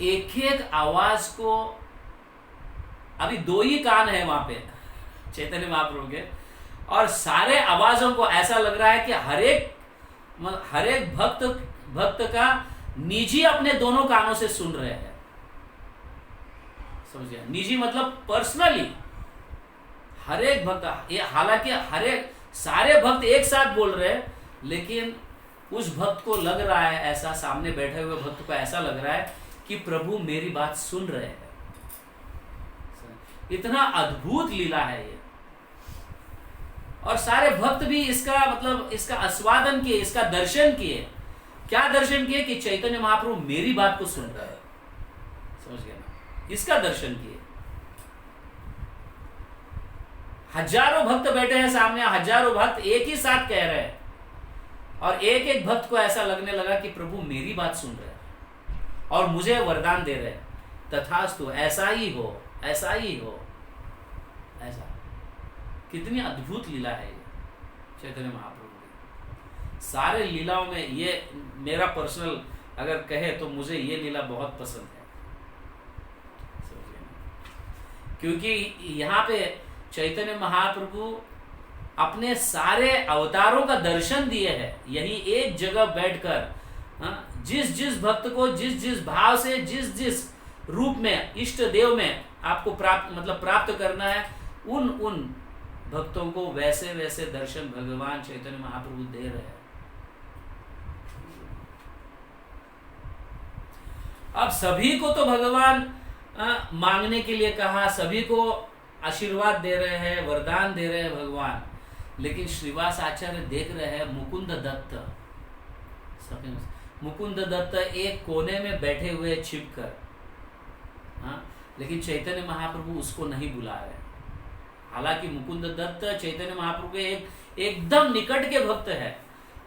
एक एक आवाज को, अभी 2 ही कान है वहां पे चैतन्य महाप्रभु के, और सारे आवाजों को ऐसा लग रहा है कि हर एक भक्त का निजी अपने दोनों कानों से सुन रहे हैं। समझिए, निजी मतलब पर्सनली हर एक भक्त, हालांकि सारे भक्त एक साथ बोल रहे हैं, लेकिन उस भक्त को लग रहा है ऐसा, सामने बैठे हुए भक्त को ऐसा लग रहा है कि प्रभु मेरी बात सुन रहे हैं। इतना अद्भुत लीला है ये, और सारे भक्त भी इसका आस्वादन किए, इसका दर्शन किए। क्या दर्शन किए? कि चैतन्य महाप्रभु मेरी बात को सुन रहे हैं। समझ गए ना? इसका दर्शन किए। हजारों भक्त बैठे हैं सामने, हजारों भक्त एक ही साथ कह रहे हैं, और एक एक भक्त को ऐसा लगने लगा कि प्रभु मेरी बात सुन रहे हैं और मुझे वरदान दे रहे हैं, तथास्तु, ऐसा ही हो, ऐसा ही हो, ऐसा। कितनी अद्भुत लीला है ये चैतन्य महाप्रभु की। सारे लीलाओं में ये मेरा पर्सनल अगर कहे तो मुझे ये लीला बहुत पसंद है, क्योंकि यहाँ पे चैतन्य महाप्रभु अपने सारे अवतारों का दर्शन दिए हैं। यही एक जगह बैठकर जिस भक्त को जिस भाव से जिस रूप में इष्ट देव में आपको प्राप्त करना है, उन भक्तों को वैसे वैसे दर्शन भगवान चैतन्य महाप्रभु दे रहे हैं। अब सभी को तो भगवान मांगने के लिए कहा, सभी को आशीर्वाद दे रहे हैं, वरदान दे रहे हैं भगवान, लेकिन श्रीवास आचार्य देख रहे हैं मुकुंद दत्त, मुकुंद दत्त एक कोने में बैठे हुए छिपकर, लेकिन चैतन्य महाप्रभु उसको नहीं बुला रहे। हालांकि मुकुंद दत्त चैतन्य महाप्रभु के एकदम निकट के भक्त है।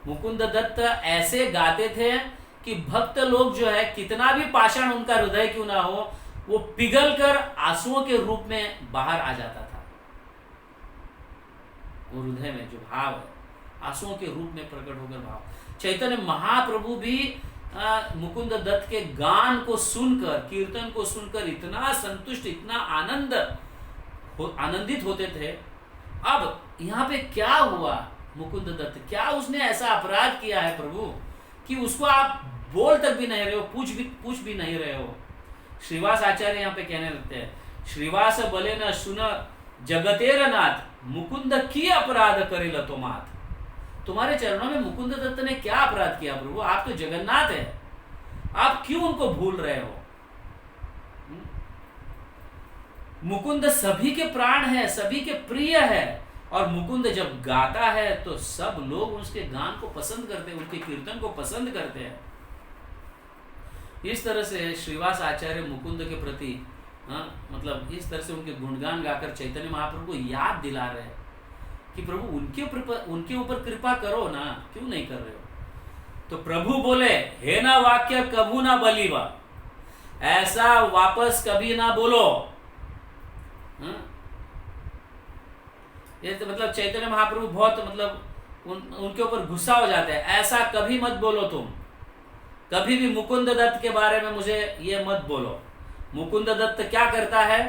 मुकुंद दत्त ऐसे गाते थे कि भक्त लोग जो है, कितना भी पाषाण उनका हृदय क्यों ना हो, वो पिघल कर आंसुओं के रूप में बाहर आ जाता था। वो हृदय में जो भाव है, आंसुओं के रूप में प्रकट होकर भाव। चैतन्य महाप्रभु भी मुकुंद दत्त के गान को सुनकर, कीर्तन को सुनकर इतना संतुष्ट, इतना आनंदित होते थे। अब यहाँ पे क्या हुआ? मुकुंद दत्त, क्या उसने ऐसा अपराध किया है प्रभु कि उसको आप बोल तक भी नहीं रहे हो, पूछ भी नहीं रहे हो? श्रीवास आचार्य यहाँ पे कहने लगते हैं, श्रीवास बोले न सुन जगतेर नाथ, मुकुंद की अपराध करे लतो मात। तुम्हारे चरणों में मुकुंद दत्त ने क्या अपराध किया प्रभु? आप तो जगन्नाथ है, आप क्यों उनको भूल रहे हो? मुकुंद सभी के प्राण है, सभी के प्रिय है, और मुकुंद जब गाता है तो सब लोग उसके गान को पसंद करते हैं, उनके कीर्तन को पसंद करते हैं। इस तरह से श्रीवास आचार्य मुकुंद के प्रति इस तरह से उनके गुणगान गाकर चैतन्य महाप्रभु को याद दिला रहे हैं कि प्रभु उनके ऊपर कृपा करो ना, क्यों नहीं कर रहे हो? तो प्रभु बोले, हे ना वाक्य कभू ना बलीवा, ऐसा वापस कभी ना बोलो। ये तो चैतन्य महाप्रभु बहुत उनके ऊपर गुस्सा हो जाते हैं। ऐसा कभी मत बोलो, तुम कभी भी मुकुंद दत्त के बारे में मुझे ये मत बोलो। मुकुंद दत्त क्या करता है?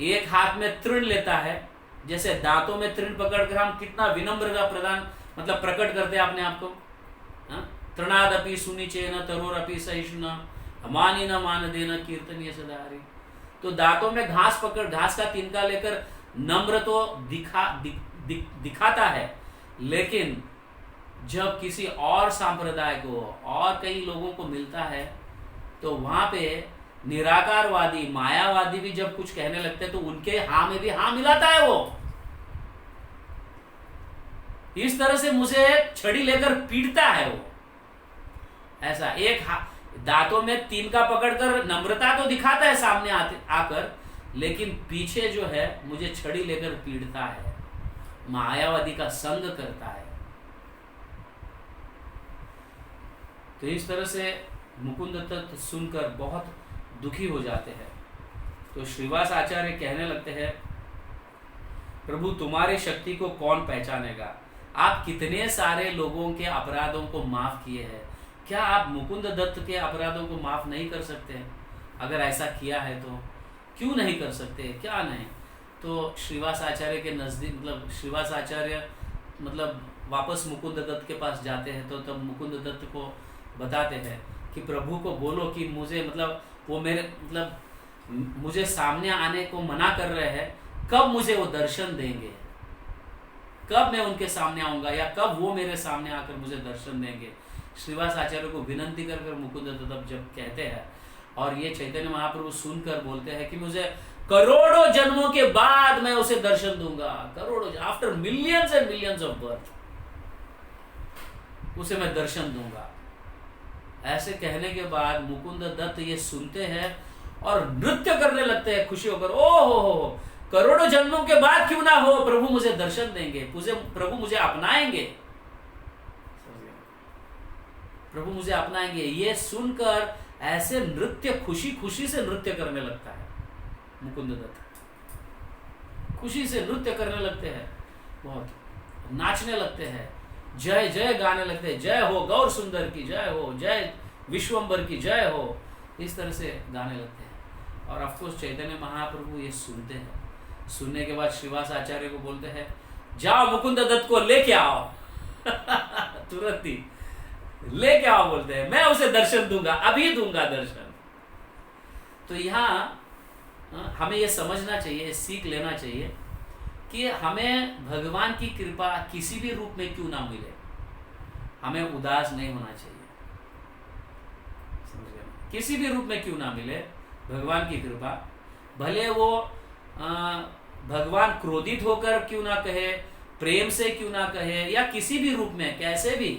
एक हाथ में तृण लेता है, जैसे दांतों में तृण पकड़कर हम कितना विनम्र का प्रदान मतलब प्रकट करते हैं अपने आप को। तृणादपि सुनिचेन तरोरपि सहिष्णुना मानी न मान देना कीर्तनीय सदारी। तो दांतों में घास पकड़, घास का तिनका लेकर नम्र तो दिखाता है, लेकिन जब किसी और संप्रदाय को और कई लोगों को मिलता है तो वहां पे निराकारवादी मायावादी भी जब कुछ कहने लगते हैं तो उनके हाँ में भी हाँ मिलाता है वो। इस तरह से मुझे छड़ी लेकर पीटता है वो। ऐसा एक दांतों में तिनका पकड़कर नम्रता तो दिखाता है सामने आकर, लेकिन पीछे जो है मुझे छड़ी लेकर पीटता है, मायावादी का संग करता है। तो इस तरह से मुकुंद दत्त सुनकर बहुत दुखी हो जाते हैं। तो श्रीवास आचार्य कहने लगते हैं, प्रभु तुम्हारी शक्ति को कौन पहचानेगा? आप कितने सारे लोगों के अपराधों को माफ किए हैं, क्या आप मुकुंद दत्त के अपराधों को माफ नहीं कर सकते? अगर ऐसा किया है तो क्यों नहीं कर सकते, क्या नहीं? तो श्रीवास आचार्य के नज़दीक मतलब श्रीवास आचार्य मतलब वापस मुकुंद दत्त के पास जाते हैं। तो तब मुकुंद दत्त को बताते हैं कि प्रभु को बोलो कि मुझे मतलब वो मेरे मतलब मुझे सामने आने को मना कर रहे हैं, कब मुझे वो दर्शन देंगे, कब मैं उनके सामने आऊँगा या कब वो मेरे सामने आकर मुझे दर्शन देंगे। श्रीवास आचार्य को विनंती कर मुकुंद दत्त जब कहते हैं, और ये चैतन्य महाप्रभु सुनकर बोलते हैं कि मुझे करोड़ों जन्मों के बाद मैं उसे दर्शन दूंगा, करोड़ों after millions and millions of birth उसे मैं दर्शन दूंगा। ऐसे कहने के बाद मुकुंद दत्त ये सुनते हैं और नृत्य करने लगते हैं खुशी होकर। ओ हो, करोड़ों जन्मों के बाद क्यों ना हो, प्रभु मुझे दर्शन देंगे, प्रभु मुझे अपनाएंगे, प्रभु मुझे अपनाएंगे। ये सुनकर ऐसे नृत्य खुशी खुशी से नृत्य करने लगता है मुकुंद दत्त, खुशी से नृत्य करने लगते हैं, बहुत नाचने लगते हैं, जय जय गाने लगते हैं, जय हो गौर सुंदर की जय हो, जय विश्वम्बर की जय हो, इस तरह से गाने लगते हैं। और ऑफकोर्स चैतन्य महाप्रभु ये सुनते हैं। सुनने के बाद श्रीवास आचार्य को बोलते हैं, जाओ मुकुंद दत्त को लेके आओ तुरंत ही लेके आओ, बोलते हैं मैं उसे दर्शन दूंगा, अभी दूंगा दर्शन। तो यहाँ हमें यह समझना चाहिए, सीख लेना चाहिए कि हमें भगवान की कृपा किसी भी रूप में क्यों ना मिले, हमें उदास नहीं होना चाहिए। समझ गए? किसी भी रूप में क्यों ना मिले भगवान की कृपा, भले वो भगवान क्रोधित होकर क्यों ना कहे, प्रेम से क्यों ना कहे, या किसी भी रूप में कैसे भी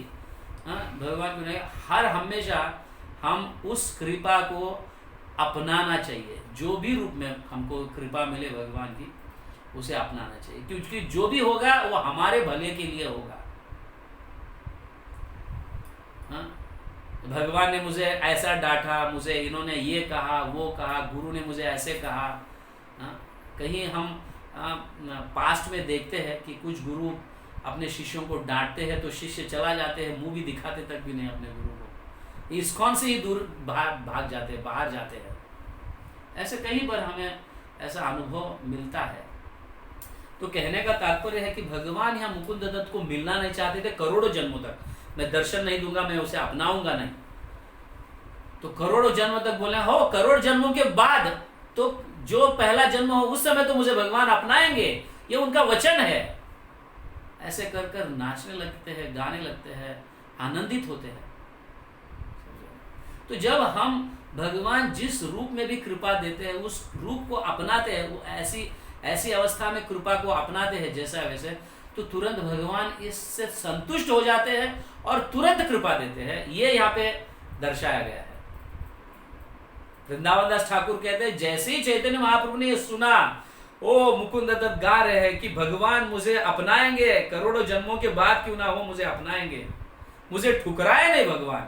भगवान क्यों नहीं, हर हमेशा हम उस कृपा को अपनाना चाहिए। जो भी रूप में हमको कृपा मिले भगवान की, उसे अपनाना चाहिए, क्योंकि जो भी होगा वो हमारे भले के लिए होगा। भगवान ने मुझे ऐसा डांटा, मुझे इन्होंने ये कहा वो कहा, गुरु ने मुझे ऐसे कहा। कहीं हम पास्ट में देखते हैं कि कुछ गुरु अपने शिष्यों को डांटते हैं तो शिष्य चला जाते हैं, मुंह भी दिखाते तक भी नहीं अपने गुरु को, इस्कॉन से ही दूर भाग जाते हैं, बाहर जाते हैं। ऐसे कहीं पर हमें ऐसा अनुभव मिलता है। तो कहने का तात्पर्य है कि भगवान यहाँ मुकुंद दत्त को मिलना नहीं चाहते थे करोड़ों जन्मों तक, मैं दर्शन नहीं दूंगा, मैं उसे अपनाऊंगा नहीं। तो करोड़ों जन्म तक बोले हो, करोड़ जन्मों के बाद तो जो पहला जन्म हो उस समय तो मुझे भगवान अपनाएंगे, ये उनका वचन है। ऐसे कर कर नाचने लगते हैं, गाने लगते हैं, आनंदित होते हैं। तो जब हम भगवान जिस रूप में भी कृपा देते हैं उस रूप को अपनाते हैं, वो ऐसी अवस्था में कृपा को अपनाते हैं जैसा वैसे, तो तुरंत भगवान इससे संतुष्ट हो जाते हैं और तुरंत कृपा देते हैं। ये यहाँ पे दर्शाया गया है। वृंदावन दास ठाकुर कहते हैं, जैसे ही चैतन्य महाप्रभु ने ये सुना, ओ मुकुंद दत्त गा रहे हैं कि भगवान मुझे अपनाएंगे, करोड़ों जन्मों के बाद क्यों ना हो मुझे अपनाएंगे, मुझे ठुकराए नहीं भगवान,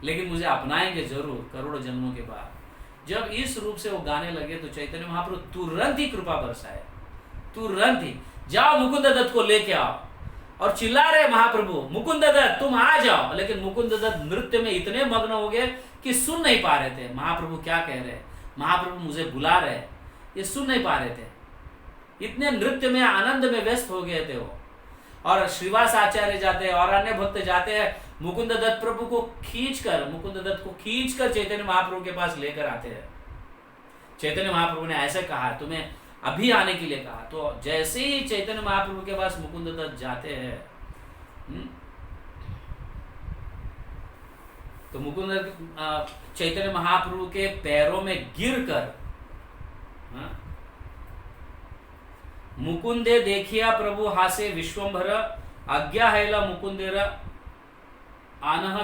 लेकिन मुझे अपनाएंगे जरूर करोड़ों जन्मों के बाद। जब इस रूप से वो गाने लगे तो चैतन्य महाप्रभु तुरंत ही कृपा बरसाए, तुरंत ही, जाओ मुकुंद दत्त को लेके आओ। और चिल्ला रहे महाप्रभु, मुकुंद दत्त तुम आ जाओ। लेकिन मुकुंद दत्त नृत्य में इतने मग्न हो गए कि सुन नहीं पा रहे थे महाप्रभु क्या कह रहे हैं, महाप्रभु मुझे बुला रहे हैं, ये सुन नहीं पा रहे थे। इतने नृत्य में आनंद में व्यस्त हो गए थे वो। और श्रीवास आचार्य जाते हैं और अन्य भक्त जाते हैं, मुकुंद दत्त प्रभु को मुकुंद दत्त को खींचकर चैतन्य महाप्रभु के पास लेकर आते हैं। चैतन्य महाप्रभु ने ऐसे कहा, तुम्हें अभी आने के लिए कहा। तो जैसे ही चैतन्य महाप्रभु के पास मुकुंद दत्त जाते हैं, तो मुकुंद चैतन्य महाप्रभु के पैरों में गिरकर, मुकुंदे देखिया प्रभु हासे विश्वंभर, आज्ञा हैला मुकुंदेर आनह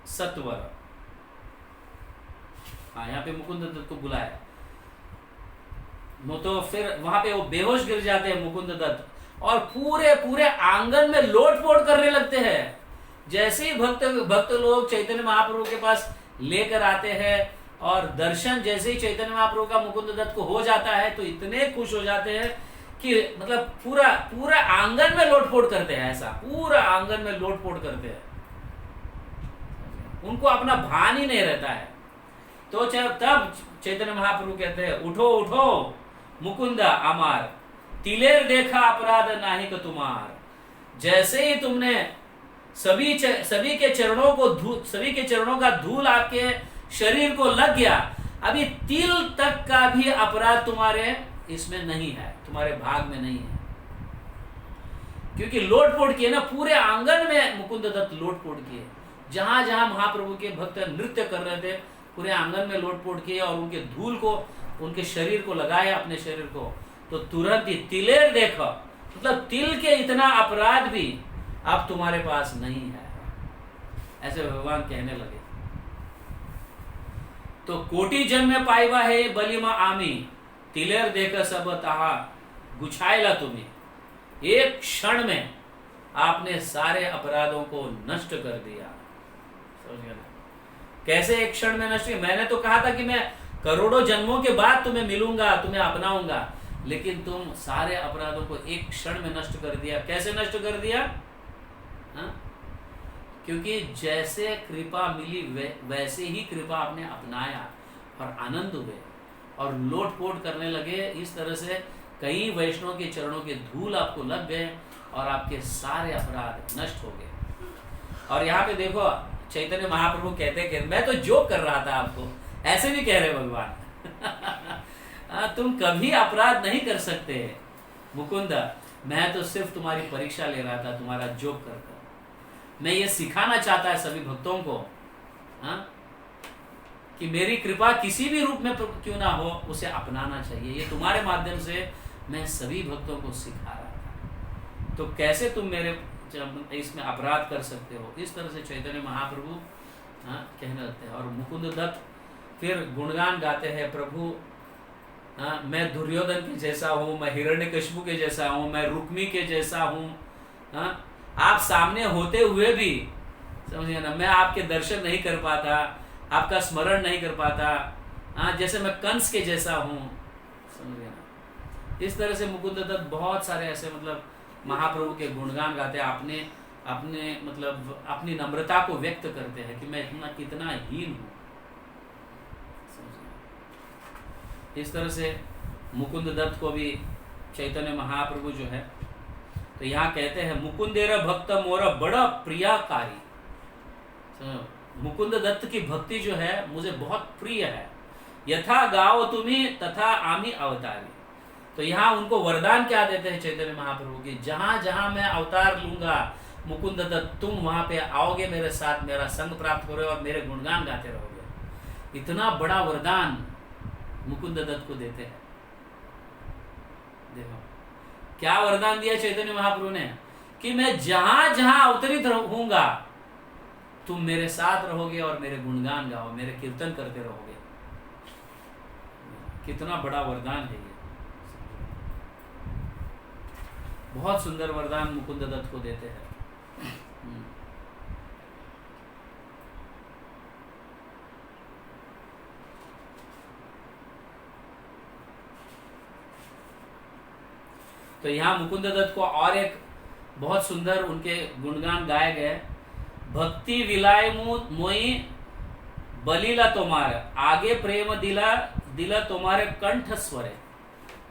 सत्वर। यहाँ पे मुकुंद दत्त को बुलाया, तो फिर वहां पे वो बेहोश गिर जाते हैं मुकुंद दत्त, और पूरे पूरे आंगन में लोटपोट करने लगते हैं। जैसे ही भक्त लोग चैतन्य महाप्रभु के पास लेकर आते हैं और दर्शन जैसे ही चैतन्य महाप्रभु का मुकुंद दत्त को हो जाता है, तो इतने खुश हो जाते हैं कि मतलब पूरा आंगन में लोटपोट करते हैं। ऐसा पूरा आंगन में लोटपोट करते हैं, उनको अपना भान ही नहीं रहता है। तो तब चैतन्य महाप्रभु कहते हैं, उठो उठो मुकुंद अमार, तिलेर देखा अपराध नाही को तुम्हार। जैसे ही तुमने सभी के चरणों का धूल आपके शरीर को लग गया, अभी तिल तक का भी अपराध तुम्हारे इसमें नहीं है, तुम्हारे भाग में नहीं है। क्योंकि लोटपोट किए ना, पूरे आंगन में मुकुंद दत्त लोटपोट किए। जहां जहां महाप्रभु के भक्त नृत्य कर रहे थे, पूरे आंगन में लोटपोट किए और उनके धूल को उनके शरीर को लगाया, अपने शरीर को। तो तुरंत ही तिलेर देखो, मतलब तिल के इतना अपराध भी अब तुम्हारे पास नहीं है, ऐसे भगवान कहने लगे। तो कोटि जन्म पाइबा है बलिमा आमी, तिलेर देख सब तहा गुछाएला तुम्हें। एक क्षण में आपने सारे अपराधों को नष्ट कर दिया। समझ गए ना? कैसे एक क्षण में नष्ट? मैंने तो कहा था कि मैं करोड़ों जन्मों के बाद तुम्हें मिलूंगा, तुम्हें अपनाऊंगा, लेकिन तुम सारे अपराधों को एक क्षण में नष्ट कर दिया। कैसे नष्ट कर दिया? हा? क्योंकि जैसे कृपा मिली वैसे ही कृपा आपने अपनाया और आनंद हुए और लोटपोट करने लगे। इस तरह से कई वैष्णव के चरणों के धूल आपको लग गए और आपके सारे अपराध नष्ट हो गए। और यहाँ पे देखो चैतन्य महाप्रभु कहते कि मैं तो जोक कर रहा था आपको, ऐसे भी कह रहे भगवान तुम कभी अपराध नहीं कर सकते मुकुंद, मैं तो सिर्फ तुम्हारी परीक्षा ले रहा था, तुम्हारा जोक कर कर। मैं ये सिखाना चाहता है सभी भक्तों को, कि मेरी कृपा किसी भी रूप में क्यों ना हो, उसे अपनाना चाहिए। ये तुम्हारे माध्यम से मैं सभी भक्तों को सिखा रहा था। तो कैसे तुम मेरे इसमें अपराध कर सकते हो? इस तरह से चैतन्य महाप्रभु कहने लगते हैं। और मुकुंद दत्त फिर गुणगान गाते हैं, प्रभु मैं दुर्योधन के जैसा हूँ, मैं हिरण्यकशिपु के जैसा हूँ, मैं रुक्मी के जैसा हूँ। आप सामने होते हुए भी, समझिए ना, मैं आपके दर्शन नहीं कर पाता, आपका स्मरण नहीं कर पाता, जैसे मैं कंस के जैसा हूँ। समझिए ना, इस तरह से मुकुंद दत्त बहुत सारे ऐसे मतलब महाप्रभु के गुणगान गाते हैं, अपने मतलब अपनी नम्रता को व्यक्त करते हैं कि मैं कितना हीन हूँ। इस तरह से मुकुंद दत्त को भी चैतन्य महाप्रभु जो है, तो यहाँ कहते हैं मुकुंदेर भक्त मोर बड़ा प्रियकारी। मुकुंद दत्त की भक्ति जो है मुझे बहुत प्रिय है। यथा गाओ तुम्हें तथा आमी अवतारी। तो यहाँ उनको वरदान क्या देते हैं चैतन्य महाप्रभु की, जहां जहां मैं अवतार लूंगा मुकुंद दत्त, तुम वहां पे आओगे, मेरे साथ मेरा संग प्राप्त करोगे और मेरे गुणगान गाते रहोगे। इतना बड़ा वरदान मुकुंद दत्त को देते हैं। देखो क्या वरदान दिया चैतन्य महाप्रभु ने, कि मैं जहां जहां अवतरित रहूंगा तुम मेरे साथ रहोगे और मेरे गुणगान गाओ, मेरे कीर्तन करते रहोगे। कितना बड़ा वरदान है ये, बहुत सुंदर वरदान मुकुंद दत्त को देते हैं। तो यहाँ मुकुंद दत्त को और एक बहुत सुंदर उनके गुणगान गाए गए। भक्ति विलाय मोई बलीला तुम्हारे, आगे प्रेम दिला तुम्हारे कंठ स्वरे।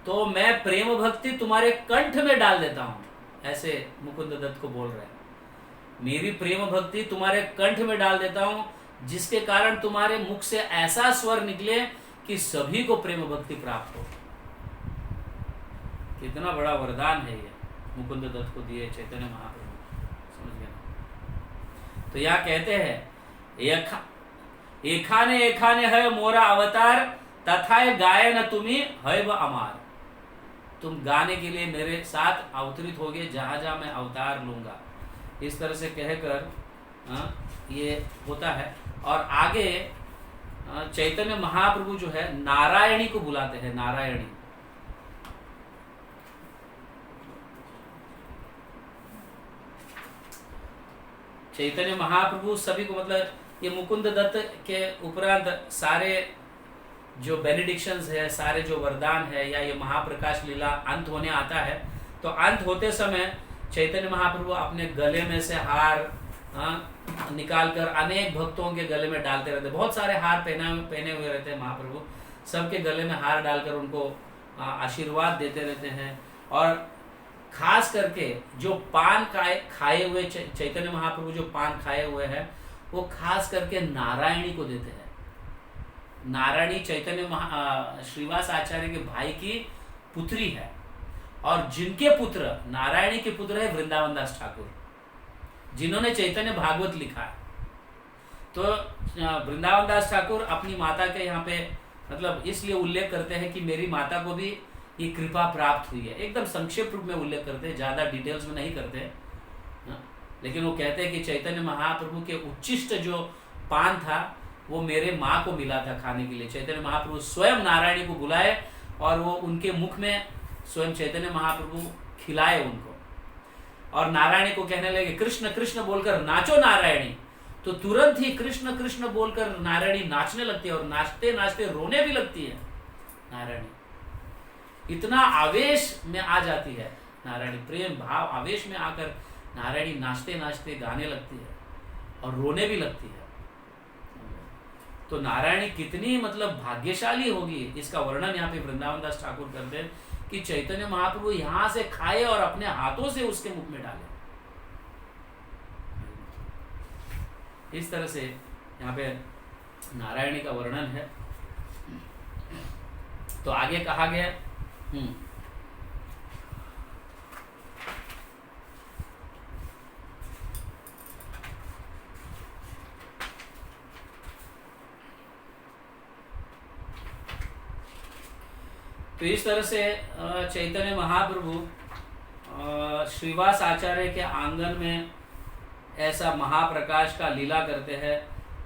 तो मैं प्रेम भक्ति तुम्हारे कंठ में डाल देता हूं, ऐसे मुकुंद दत्त को बोल रहे हैं। मेरी प्रेम भक्ति तुम्हारे कंठ में डाल देता हूं, जिसके कारण तुम्हारे मुख से ऐसा स्वर निकले कि सभी को प्रेम भक्ति प्राप्त हो। कितना बड़ा वरदान है ये मुकुंद दत्त को दिए चैतन्य महाप्रभु, समझ गए। तो यहाँ कहते हैं एखाने एखाने है मोरा अवतार, तथा गायन तुम्ही है व अमार। तुम गाने के लिए मेरे साथ अवतरित होगे जहां जहां मैं अवतार लूंगा। इस तरह से कहकर ये होता है। और आगे चैतन्य महाप्रभु जो है नारायणी को बुलाते हैं, नारायणी। चैतन्य महाप्रभु सभी को, मतलब ये मुकुंद दत्त के उपरांत सारे जो बेनिडिक्शंस है, सारे जो वरदान है, या ये महाप्रकाश लीला अंत होने आता है, तो अंत होते समय चैतन्य महाप्रभु अपने गले में से हार निकालकर अनेक भक्तों के गले में डालते रहते। बहुत सारे हार पहने हुए रहते हैं महाप्रभु, सबके गले में हार डालकर उनको आशीर्वाद देते रहते हैं। और खास करके जो पान खाए हुए चैतन्य महाप्रभु जो पान खाए हुए हैं, वो खास करके नारायणी को देते हैं। नारायणी चैतन्य श्रीवास आचार्य के भाई की पुत्री है, और जिनके पुत्र नारायणी के पुत्र है वृंदावन दास ठाकुर, जिन्होंने चैतन्य भागवत लिखा है। तो वृंदावन दास ठाकुर अपनी माता के यहाँ पे मतलब इसलिए उल्लेख करते हैं कि मेरी माता को भी ये कृपा प्राप्त हुई है। एकदम संक्षेप रूप में उल्लेख करते हैं, ज्यादा डिटेल्स में नहीं करते, लेकिन वो कहते हैं कि चैतन्य महाप्रभु के उच्चिष्ट जो पान था वो मेरे माँ को मिला था खाने के लिए। चैतन्य महाप्रभु स्वयं नारायणी को बुलाए और वो उनके मुख में स्वयं चैतन्य महाप्रभु खिलाए उनको, और नारायणी को कहने लगे कृष्ण कृष्ण बोलकर नाचो नारायणी। तो तुरंत ही कृष्ण कृष्ण बोलकर नारायणी नाचने लगती है, और नाचते नाचते रोने भी लगती है नारायणी। इतना आवेश में आ जाती है नारायणी, प्रेम भाव आवेश में आकर नारायणी नाचते नाचते गाने लगती है और रोने भी लगती है। तो नारायणी कितनी मतलब भाग्यशाली होगी, इसका वर्णन यहाँ पे वृंदावन दास ठाकुर करते हैं कि चैतन्य महाप्रभु यहां से खाए और अपने हाथों से उसके मुख में डाले। इस तरह से यहाँ पे नारायणी का वर्णन है। तो आगे कहा गया तो इस तरह से चैतन्य महाप्रभु श्रीवास आचार्य के आंगन में ऐसा महाप्रकाश का लीला करते हैं।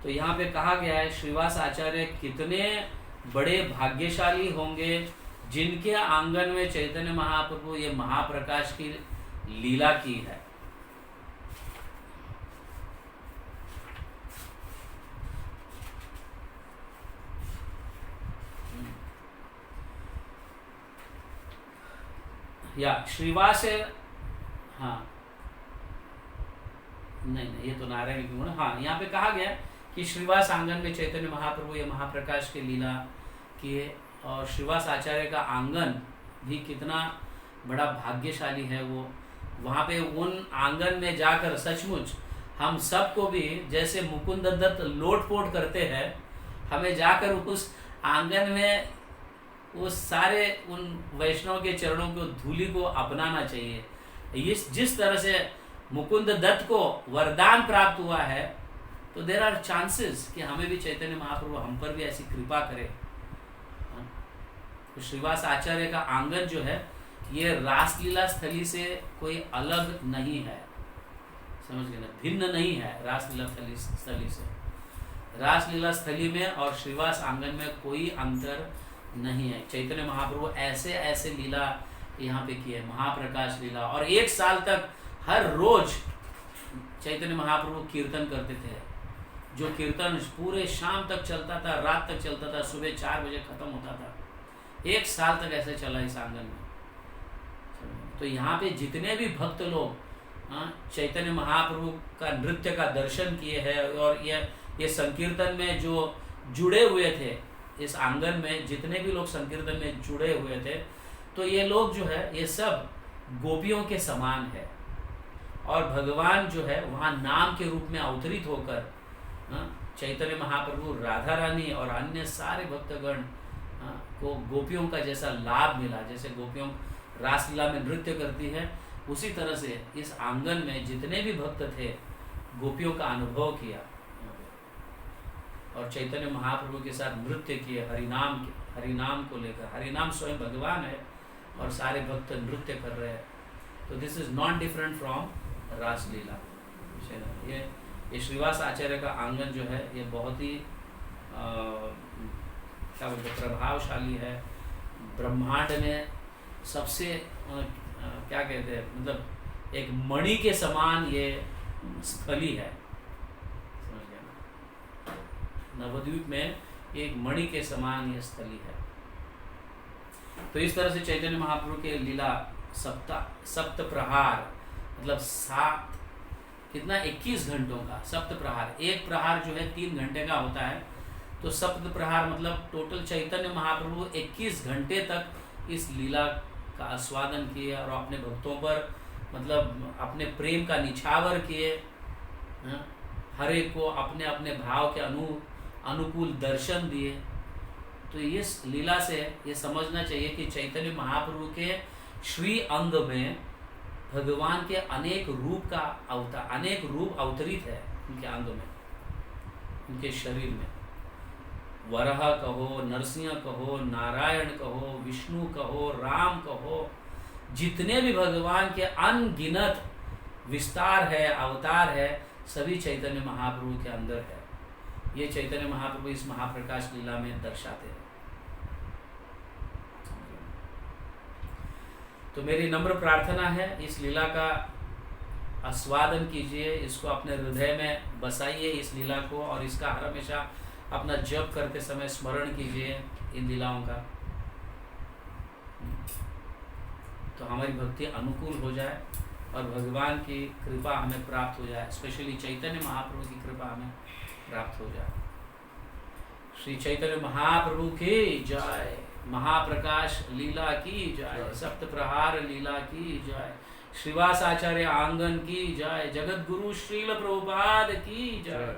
तो यहाँ पे कहा गया है श्रीवास आचार्य कितने बड़े भाग्यशाली होंगे जिनके आंगन में चैतन्य महाप्रभु ये महाप्रकाश की लीला की है। या श्रीवास, हाँ नहीं ये तो नारायण की गुण। हाँ यहाँ पे कहा गया कि श्रीवास आंगन में चैतन्य महाप्रभु ये महाप्रकाश की लीला किए, और श्रीवास आचार्य का आंगन भी कितना बड़ा भाग्यशाली है। वो वहाँ पे उन आंगन में जाकर सचमुच हम सबको भी जैसे मुकुंद दत्त लोटपोट करते हैं, हमें जाकर उस आंगन में उस सारे उन वैष्णव के चरणों को धूलि को अपनाना चाहिए। जिस तरह से मुकुंद दत्त को वरदान प्राप्त हुआ है, तो देर आर चांसेस कि हमें भी चैतन्य महाप्रभु हम पर भी ऐसी कृपा करे। तो श्रीवास आचार्य का आंगन जो है ये रासलीला स्थली से कोई अलग नहीं है, समझ गए ना, भिन्न नहीं है रासलीला स्थली से। रासलीला स्थली में और श्रीवास आंगन में कोई अंतर नहीं है। चैतन्य महाप्रभु ऐसे ऐसे लीला यहाँ पे किए, महाप्रकाश लीला। और 1 साल तक हर रोज चैतन्य महाप्रभु कीर्तन करते थे, जो कीर्तन पूरे शाम तक चलता था, रात तक चलता था, सुबह 4 बजे खत्म होता था। 1 साल तक ऐसे चला इस आंगन में। तो यहाँ पे जितने भी भक्त लोग चैतन्य महाप्रभु का नृत्य का दर्शन किए हैं, और ये संकीर्तन में जो जुड़े हुए थे, इस आंगन में जितने भी लोग संकीर्तन में जुड़े हुए थे, तो ये लोग जो है ये सब गोपियों के समान है, और भगवान जो है वहाँ नाम के रूप में अवतरित होकर चैतन्य महाप्रभु, राधा रानी और अन्य सारे भक्तगण को गोपियों का जैसा लाभ मिला, जैसे गोपियों रासलीला में नृत्य करती है, उसी तरह से इस आंगन में जितने भी भक्त थे गोपियों का अनुभव किया और चैतन्य महाप्रभु के साथ नृत्य किए हरिनाम को लेकर। हरिनाम स्वयं भगवान है और सारे भक्त नृत्य कर रहे हैं, तो this is not different from Raslila. ये श्रीवास आचार्य का आंगन जो है ये बहुत ही क्या बोलते प्रभावशाली है। ब्रह्मांड में सबसे क्या कहते हैं, मतलब एक मणि के समान ये स्थली है, समझ गया ना? नवद्वीप में एक मणि के समान ये स्थली है। तो इस तरह से चैतन्य महाप्रभु के लीला सप्त प्रहार, मतलब 21 घंटों का सप्त प्रहार। एक प्रहार जो है 3 घंटे का होता है, तो सप्त प्रहार मतलब टोटल चैतन्य महाप्रभु 21 घंटे तक इस लीला का आस्वादन किए और अपने भक्तों पर मतलब अपने प्रेम का निछावर किए, हर एक को अपने अपने भाव के अनुकूल दर्शन दिए। तो इस लीला से ये समझना चाहिए कि चैतन्य महाप्रभु के श्री अंग में भगवान के अनेक रूप अवतरित है उनके अंग में, उनके शरीर में। वरह कहो, नरसिंह कहो, नारायण कहो, विष्णु कहो, राम कहो, जितने भी भगवान के अनगिनत विस्तार है, अवतार है, सभी चैतन्य महाप्रभु के अंदर है। ये चैतन्य महाप्रभु इस महाप्रकाश लीला में दर्शाते हैं। तो मेरी नम्र प्रार्थना है, इस लीला का आस्वादन कीजिए, इसको अपने हृदय में बसाइए इस लीला को, और इसका हर हमेशा अपना जप करते समय स्मरण कीजिए इन लीलाओं का, तो हमारी भक्ति अनुकूल हो जाए और भगवान की कृपा हमें प्राप्त हो जाए, स्पेशली चैतन्य महाप्रभु की कृपा हमें प्राप्त हो जाए। श्री चैतन्य महाप्रभु की जय, महाप्रकाश लीला की जय, सप्त प्रहार लीला की जय, श्रीवास आचार्य आंगन की जय, जगत गुरु श्रील प्रभुपाद की जय,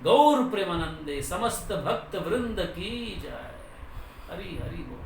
गौर प्रेमानंदे समस्त भक्त वृंद की जय। हरि हरि बोल।